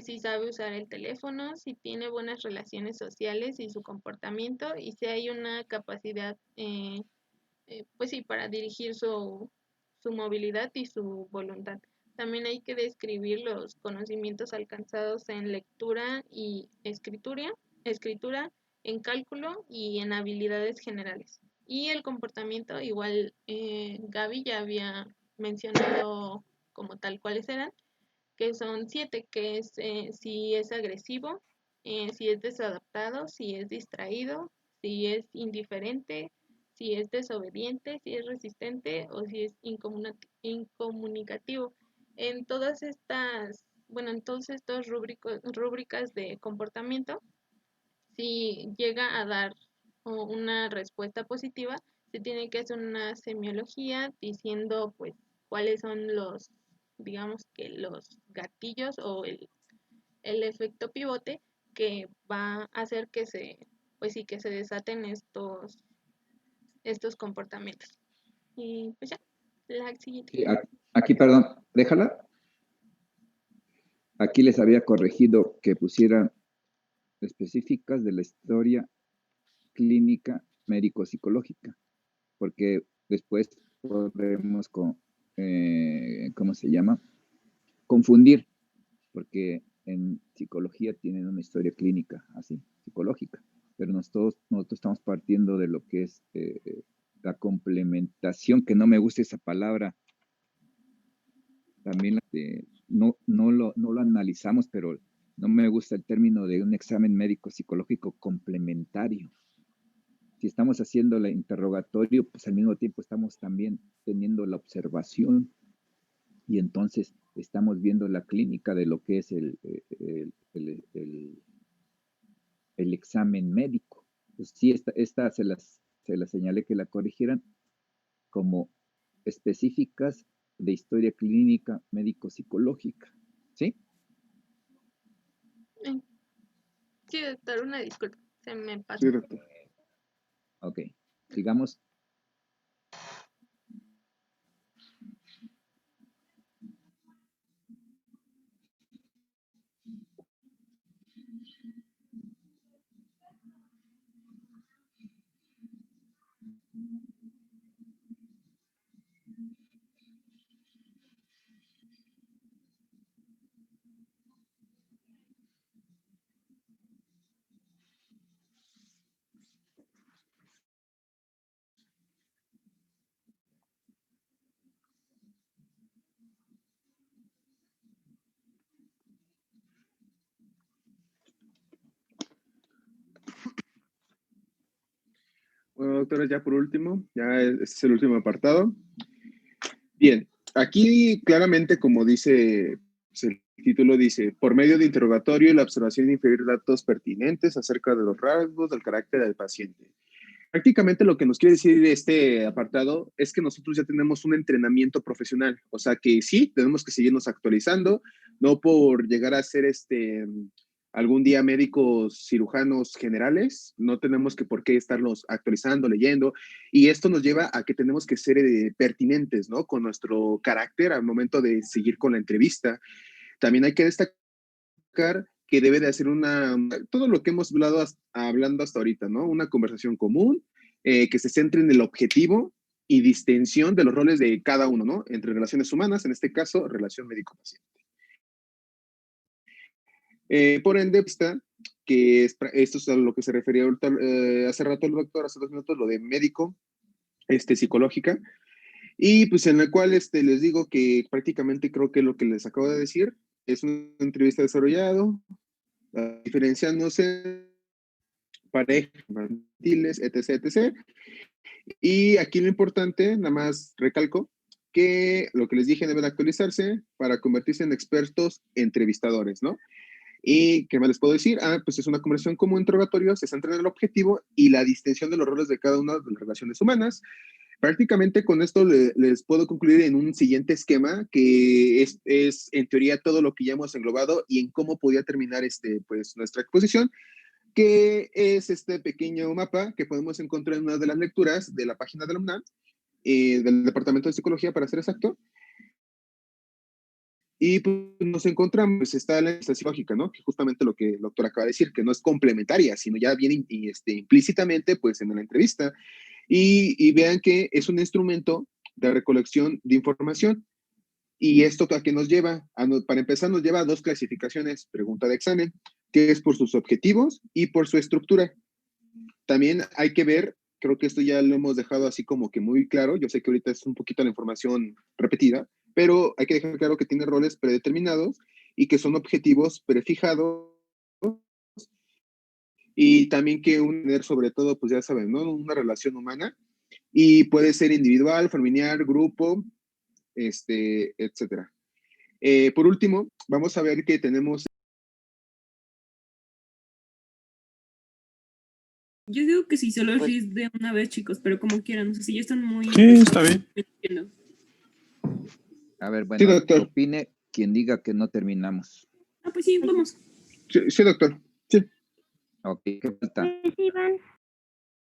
si sabe usar el teléfono, si tiene buenas relaciones sociales y su comportamiento y si hay una capacidad, pues sí, para dirigir su movilidad y su voluntad. También hay que describir los conocimientos alcanzados en lectura y escritura, en cálculo y en habilidades generales. Y el comportamiento, igual Gaby ya había mencionado como tal cuáles eran, que son 7, que es si es agresivo, si es desadaptado, si es distraído, si es indiferente, si es desobediente, si es resistente o si es incomunicativo. En todas estas, en todos estos rúbricas de comportamiento, si llega a dar una respuesta positiva, se tiene que hacer una semiología diciendo pues cuáles son digamos que los gatillos o el efecto pivote que va a hacer que que se desaten estos comportamientos. Y pues ya, la siguiente. Sí, aquí, perdón, déjala. Aquí les había corregido que pusieran específicas de la historia clínica médico-psicológica, porque después podemos, ¿cómo se llama? Confundir, porque en psicología tienen una historia clínica así, psicológica, pero nosotros estamos partiendo de lo que es la complementación, que no me gusta esa palabra, también no lo analizamos, pero no me gusta el término de un examen médico psicológico complementario. Si estamos haciendo el interrogatorio, pues al mismo tiempo estamos también teniendo la observación y entonces estamos viendo la clínica de lo que es el examen médico. Pues sí, esta se las señalé que la corrigieran como específicas de historia clínica médico-psicológica. ¿Sí? Sí, doctor, una disculpa, se me pasó. Sí, doctor. Ok, sigamos. Bueno, doctora, ya por último, ya este es el último apartado. Bien, aquí claramente, como dice pues, el título, dice, por medio de interrogatorio y la observación de inferir datos pertinentes acerca de los rasgos del carácter del paciente. Prácticamente lo que nos quiere decir este apartado es que nosotros ya tenemos un entrenamiento profesional, o sea que sí, tenemos que seguirnos actualizando, no por llegar a ser algún día médicos cirujanos generales, no tenemos que por qué estarlos actualizando, leyendo, y esto nos lleva a que tenemos que ser pertinentes, ¿no? Con nuestro carácter al momento de seguir con la entrevista. También hay que destacar que debe de hacer todo lo que hemos hablando hasta ahorita, ¿no? Una conversación común, que se centre en el objetivo y distensión de los roles de cada uno, ¿no? Entre relaciones humanas, en este caso, relación médico-paciente. Por ende, está que esto es a lo que se refería ahorita, hace rato el doctor, hace 2 minutos, lo de médico, psicológica, y pues en la cual les digo que prácticamente creo que lo que les acabo de decir es una entrevista desarrollado, diferenciándose parejas infantiles, etc., etc. Y aquí lo importante, nada más recalco, que lo que les dije debe de actualizarse para convertirse en expertos entrevistadores, ¿no? ¿Y qué más les puedo decir? Pues es una conversación como interrogatorio, se centra en el objetivo y la distinción de los roles de cada una de las relaciones humanas. Prácticamente con esto les puedo concluir en un siguiente esquema que es en teoría todo lo que ya hemos englobado y en cómo podía terminar pues, nuestra exposición, que es este pequeño mapa que podemos encontrar en una de las lecturas de la página de la UNAM, del Departamento de Psicología, para ser exacto. Y pues nos encontramos, pues está la entrevista psicológica, ¿no? Que justamente lo que el doctor acaba de decir, que no es complementaria, sino ya viene implícitamente pues en la entrevista. Y vean que es un instrumento de recolección de información. ¿Y esto a qué nos lleva? Para empezar, nos lleva a 2 clasificaciones, pregunta de examen, que es por sus objetivos y por su estructura. También hay que ver, creo que esto ya lo hemos dejado así como que muy claro, yo sé que ahorita es un poquito la información repetida, pero hay que dejar claro que tiene roles predeterminados y que son objetivos prefijados, y también que unir sobre todo, pues ya saben, ¿no? Una relación humana, y puede ser individual, familiar, grupo, etcétera. Por último, vamos a ver que tenemos... Yo digo que sí, solo es de una vez, chicos, pero como quieran, no sé si ya están muy... Sí, está bien. A ver, bueno, Sí, doctor. opine quien diga que no terminamos. Pues sí, vamos. Sí, doctor. Sí. Ok, ¿qué falta?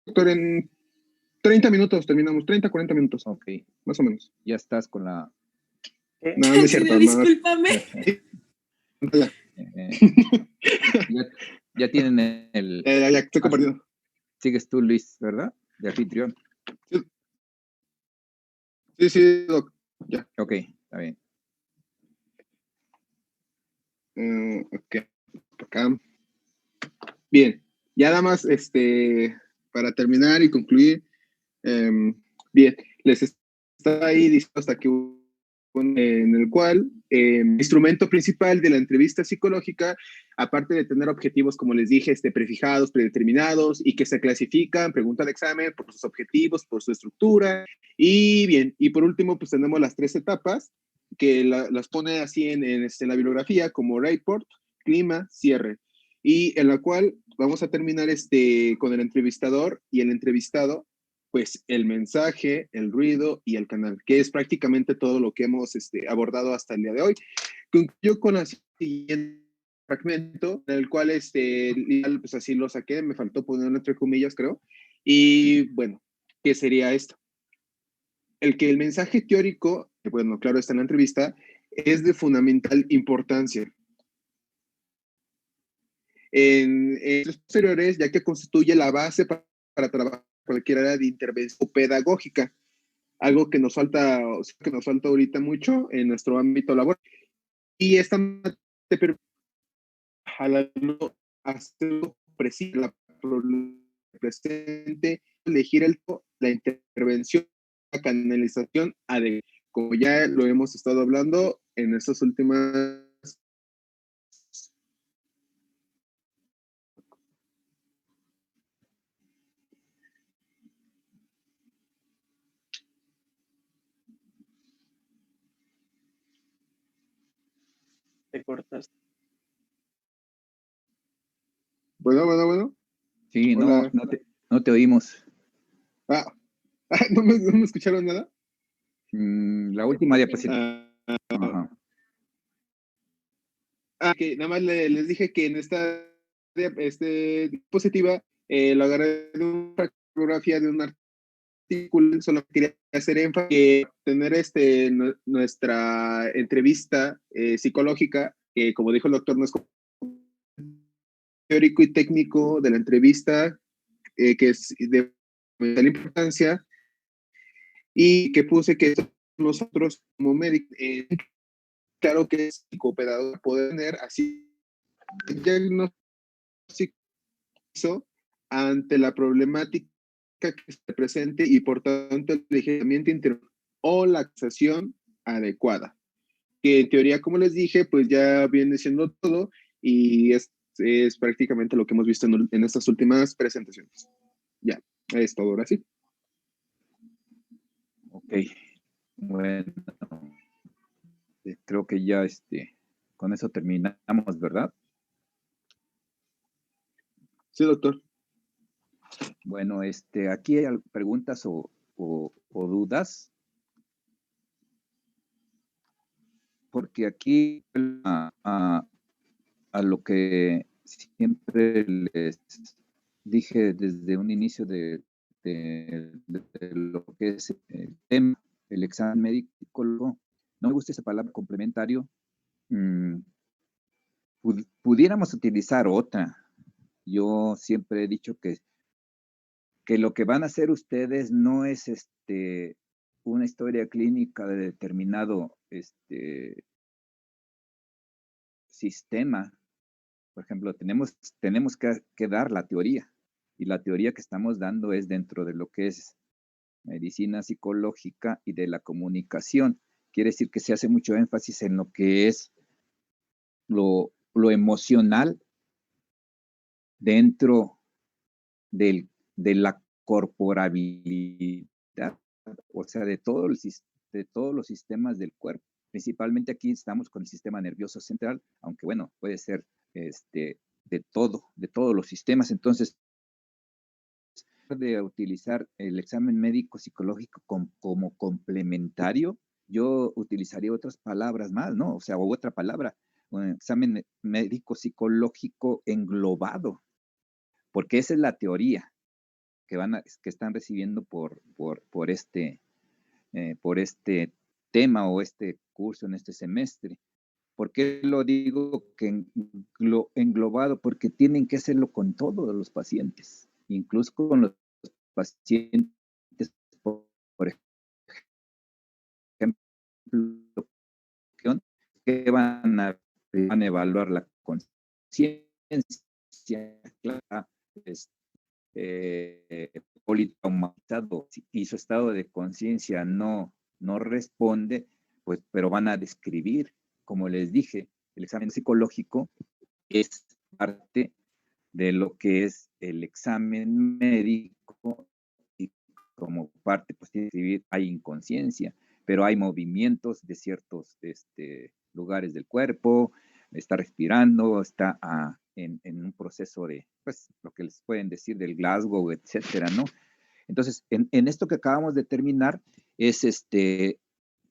Doctor, en 30 minutos terminamos, 30, 40 minutos. Ok. Más o menos. Ya estás con la... No, no es cierto. Discúlpame. Ya tienen el... Ya, estoy compartiendo. Sigues tú, Luis, ¿verdad? De anfitrión. Sí, doc. Ya. Ok, está bien. Ok. Acá. Bien. Ya nada más, para terminar y concluir. Bien. Les está ahí dispuesto hasta que en el cual el instrumento principal de la entrevista psicológica, aparte de tener objetivos, como les dije, prefijados, predeterminados, y que se clasifican, pregunta de examen, por sus objetivos, por su estructura, y bien, y por último, pues tenemos las 3 etapas, que las pone así en la bibliografía, como report, clima, cierre, y en la cual vamos a terminar con el entrevistador y el entrevistado, pues el mensaje, el ruido y el canal, que es prácticamente todo lo que hemos abordado hasta el día de hoy. Concluyo con el siguiente fragmento, en el cual pues así lo saqué, me faltó ponerlo entre comillas, creo, y bueno, ¿qué sería esto? El mensaje teórico, bueno, claro, está en la entrevista, es de fundamental importancia. En los posteriores, ya que constituye la base para trabajar cualquier área de intervención pedagógica, algo que nos falta ahorita mucho en nuestro ámbito laboral. Y esta te permite al alumno hacerlo preciso, la presente, elegir la intervención, la canalización adecuada, como ya lo hemos estado hablando en estas últimas. Te cortaste. Bueno. Sí, Hola. no te oímos. ¿No me escucharon nada? La última diapositiva. Ajá. Que nada más les dije que en esta diapositiva lo agarré de una fotografía de un artículo, solo quería hacer énfasis que tener nuestra entrevista psicológica, que como dijo el doctor, no es teórico y técnico de la entrevista, que es de vital importancia, y que puse que nosotros como médicos, claro que es psicopedagog poder tener así el diagnóstico ante la problemática que se presente y por tanto el ligamiento interno o la accesión adecuada. Que en teoría, como les dije, pues ya viene siendo todo y es prácticamente lo que hemos visto en estas últimas presentaciones. Ya, es todo ahora sí. Ok, bueno, creo que ya con eso terminamos, ¿verdad? Sí, doctor. Bueno, aquí hay preguntas o dudas, porque aquí a lo que siempre les dije desde un inicio de lo que es el tema, el examen médico, no me gusta esa palabra complementario. Pudiéramos utilizar otra. Yo siempre he dicho que lo que van a hacer ustedes no es una historia clínica de determinado sistema. Por ejemplo, tenemos que dar la teoría, y la teoría que estamos dando es dentro de lo que es medicina psicológica y de la comunicación. Quiere decir que se hace mucho énfasis en lo que es lo emocional dentro de la corporabilidad, o sea, de todos los sistemas del cuerpo. Principalmente aquí estamos con el sistema nervioso central, aunque bueno, puede ser de todos los sistemas. Entonces, de utilizar el examen médico psicológico como complementario, yo utilizaría otras palabras más, ¿no? O sea, otra palabra, un examen médico psicológico englobado, porque esa es la teoría que están recibiendo por este tema o este curso en este semestre. ¿Por qué lo digo que englobado? Porque tienen que hacerlo con todos los pacientes, incluso con los pacientes, por ejemplo, que van a evaluar la conciencia, politraumatizado y su estado de conciencia no responde, pues, pero van a describir, como les dije, el examen psicológico es parte de lo que es el examen médico, y como parte, pues, tiene que escribir, hay inconsciencia, pero hay movimientos de ciertos lugares del cuerpo, está respirando, está en un proceso de, pues, lo que les pueden decir del Glasgow, etcétera, ¿no? Entonces, en esto que acabamos de terminar, es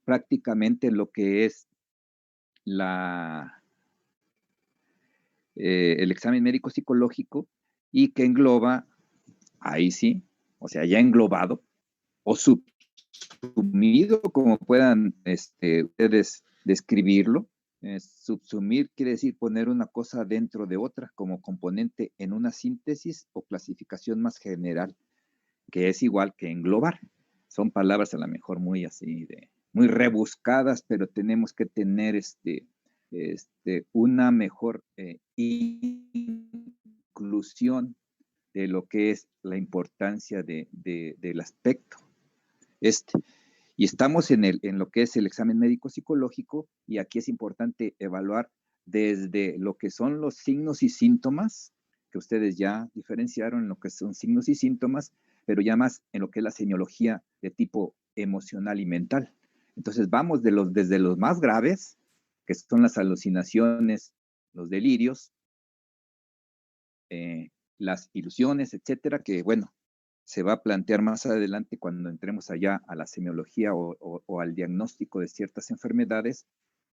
prácticamente lo que es el examen médico psicológico, y que engloba, ahí sí, o sea, ya englobado, o subsumido, como puedan ustedes describirlo. Subsumir quiere decir poner una cosa dentro de otra como componente en una síntesis o clasificación más general, que es igual que englobar. Son palabras a lo mejor muy así, muy rebuscadas, pero tenemos que tener una mejor inclusión de lo que es la importancia del aspecto. Y estamos en lo que es el examen médico psicológico, y aquí es importante evaluar desde lo que son los signos y síntomas, que ustedes ya diferenciaron en lo que son signos y síntomas, pero ya más en lo que es la semiología de tipo emocional y mental. Entonces vamos desde los más graves, que son las alucinaciones, los delirios, las ilusiones, etcétera, que bueno, se va a plantear más adelante cuando entremos allá a la semiología o al diagnóstico de ciertas enfermedades,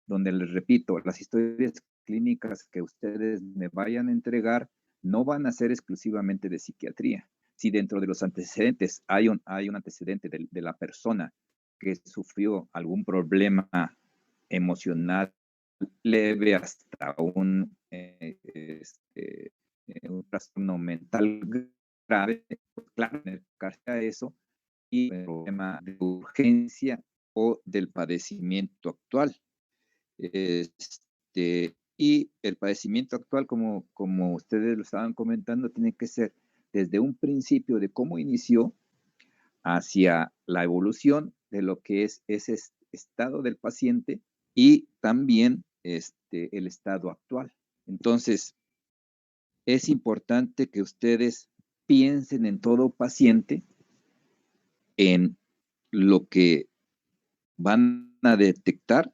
donde les repito, las historias clínicas que ustedes me vayan a entregar no van a ser exclusivamente de psiquiatría. Si dentro de los antecedentes hay un antecedente de la persona que sufrió algún problema emocional leve hasta un trastorno mental grave, pues claro, en el caso de eso, el problema de urgencia o del padecimiento actual. Y el padecimiento actual, como ustedes lo estaban comentando, tiene que ser desde un principio de cómo inició hacia la evolución de lo que es ese estado del paciente y también el estado actual. Entonces, es importante que ustedes piensen en todo paciente, en lo que van a detectar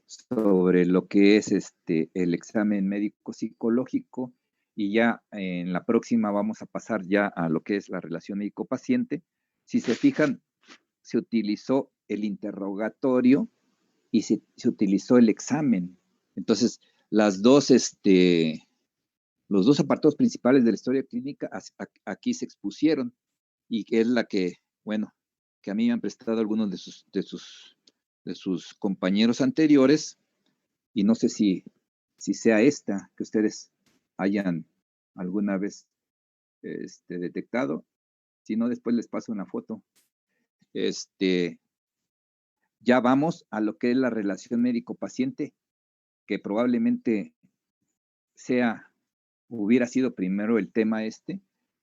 sobre lo que es el examen médico psicológico, y ya en la próxima vamos a pasar ya a lo que es la relación médico-paciente. Si se fijan, se utilizó el interrogatorio y se utilizó el examen. Entonces, los dos apartados principales de la historia clínica aquí se expusieron, y que es la que, bueno, que a mí me han prestado algunos de sus compañeros anteriores, y no sé si sea esta que ustedes hayan alguna vez detectado. Si no, después les paso una foto. Ya vamos a lo que es la relación médico-paciente, que probablemente hubiera sido primero el tema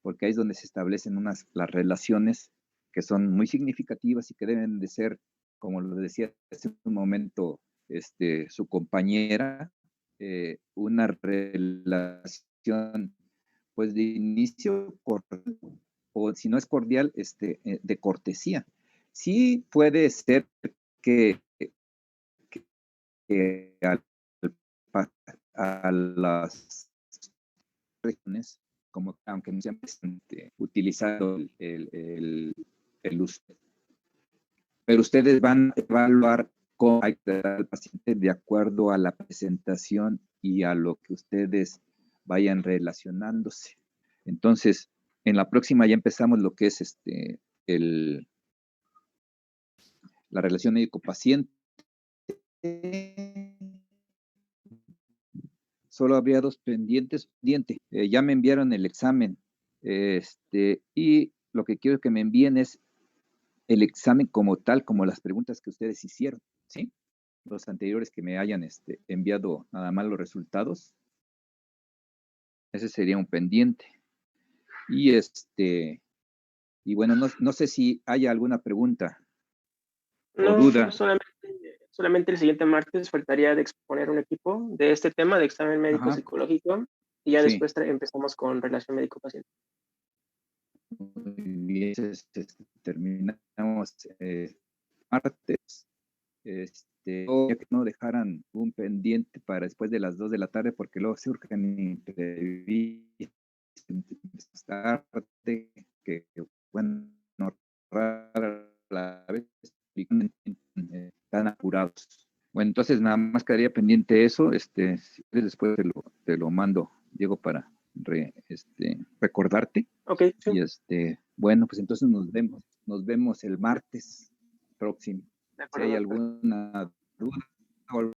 porque ahí es donde se establecen las relaciones que son muy significativas y que deben de ser, como lo decía hace un momento su compañera, una relación pues de inicio cordial, o si no es cordial, de cortesía. Sí puede ser que a las regiones, como aunque no sean utilizado el uso, pero ustedes van a evaluar cómo ayudar al paciente de acuerdo a la presentación y a lo que ustedes vayan relacionándose. Entonces, en la próxima ya empezamos lo que es la relación médico-paciente. Solo habría dos pendientes. Ya me enviaron el examen, y lo que quiero que me envíen es el examen como tal, como las preguntas que ustedes hicieron, ¿sí? Los anteriores que me hayan enviado nada más los resultados. Ese sería un pendiente. Y y bueno, no sé si haya alguna pregunta o No, duda. solamente el siguiente martes faltaría de exponer un equipo de este tema de examen médico Ajá. psicológico, y ya Sí. después empezamos con relación médico-paciente. Muy bien, terminamos martes. Ya que no dejaran un pendiente para después de las 2 de la tarde, porque luego surgen imprevistos tarde, que bueno, rara la vez están apurados. Bueno, entonces nada más quedaría pendiente eso. Si quieres, después te lo mando, Diego, para recordarte. Ok, sí. Y bueno, pues entonces nos vemos el martes próximo. De Si acuerdo, hay doctor. alguna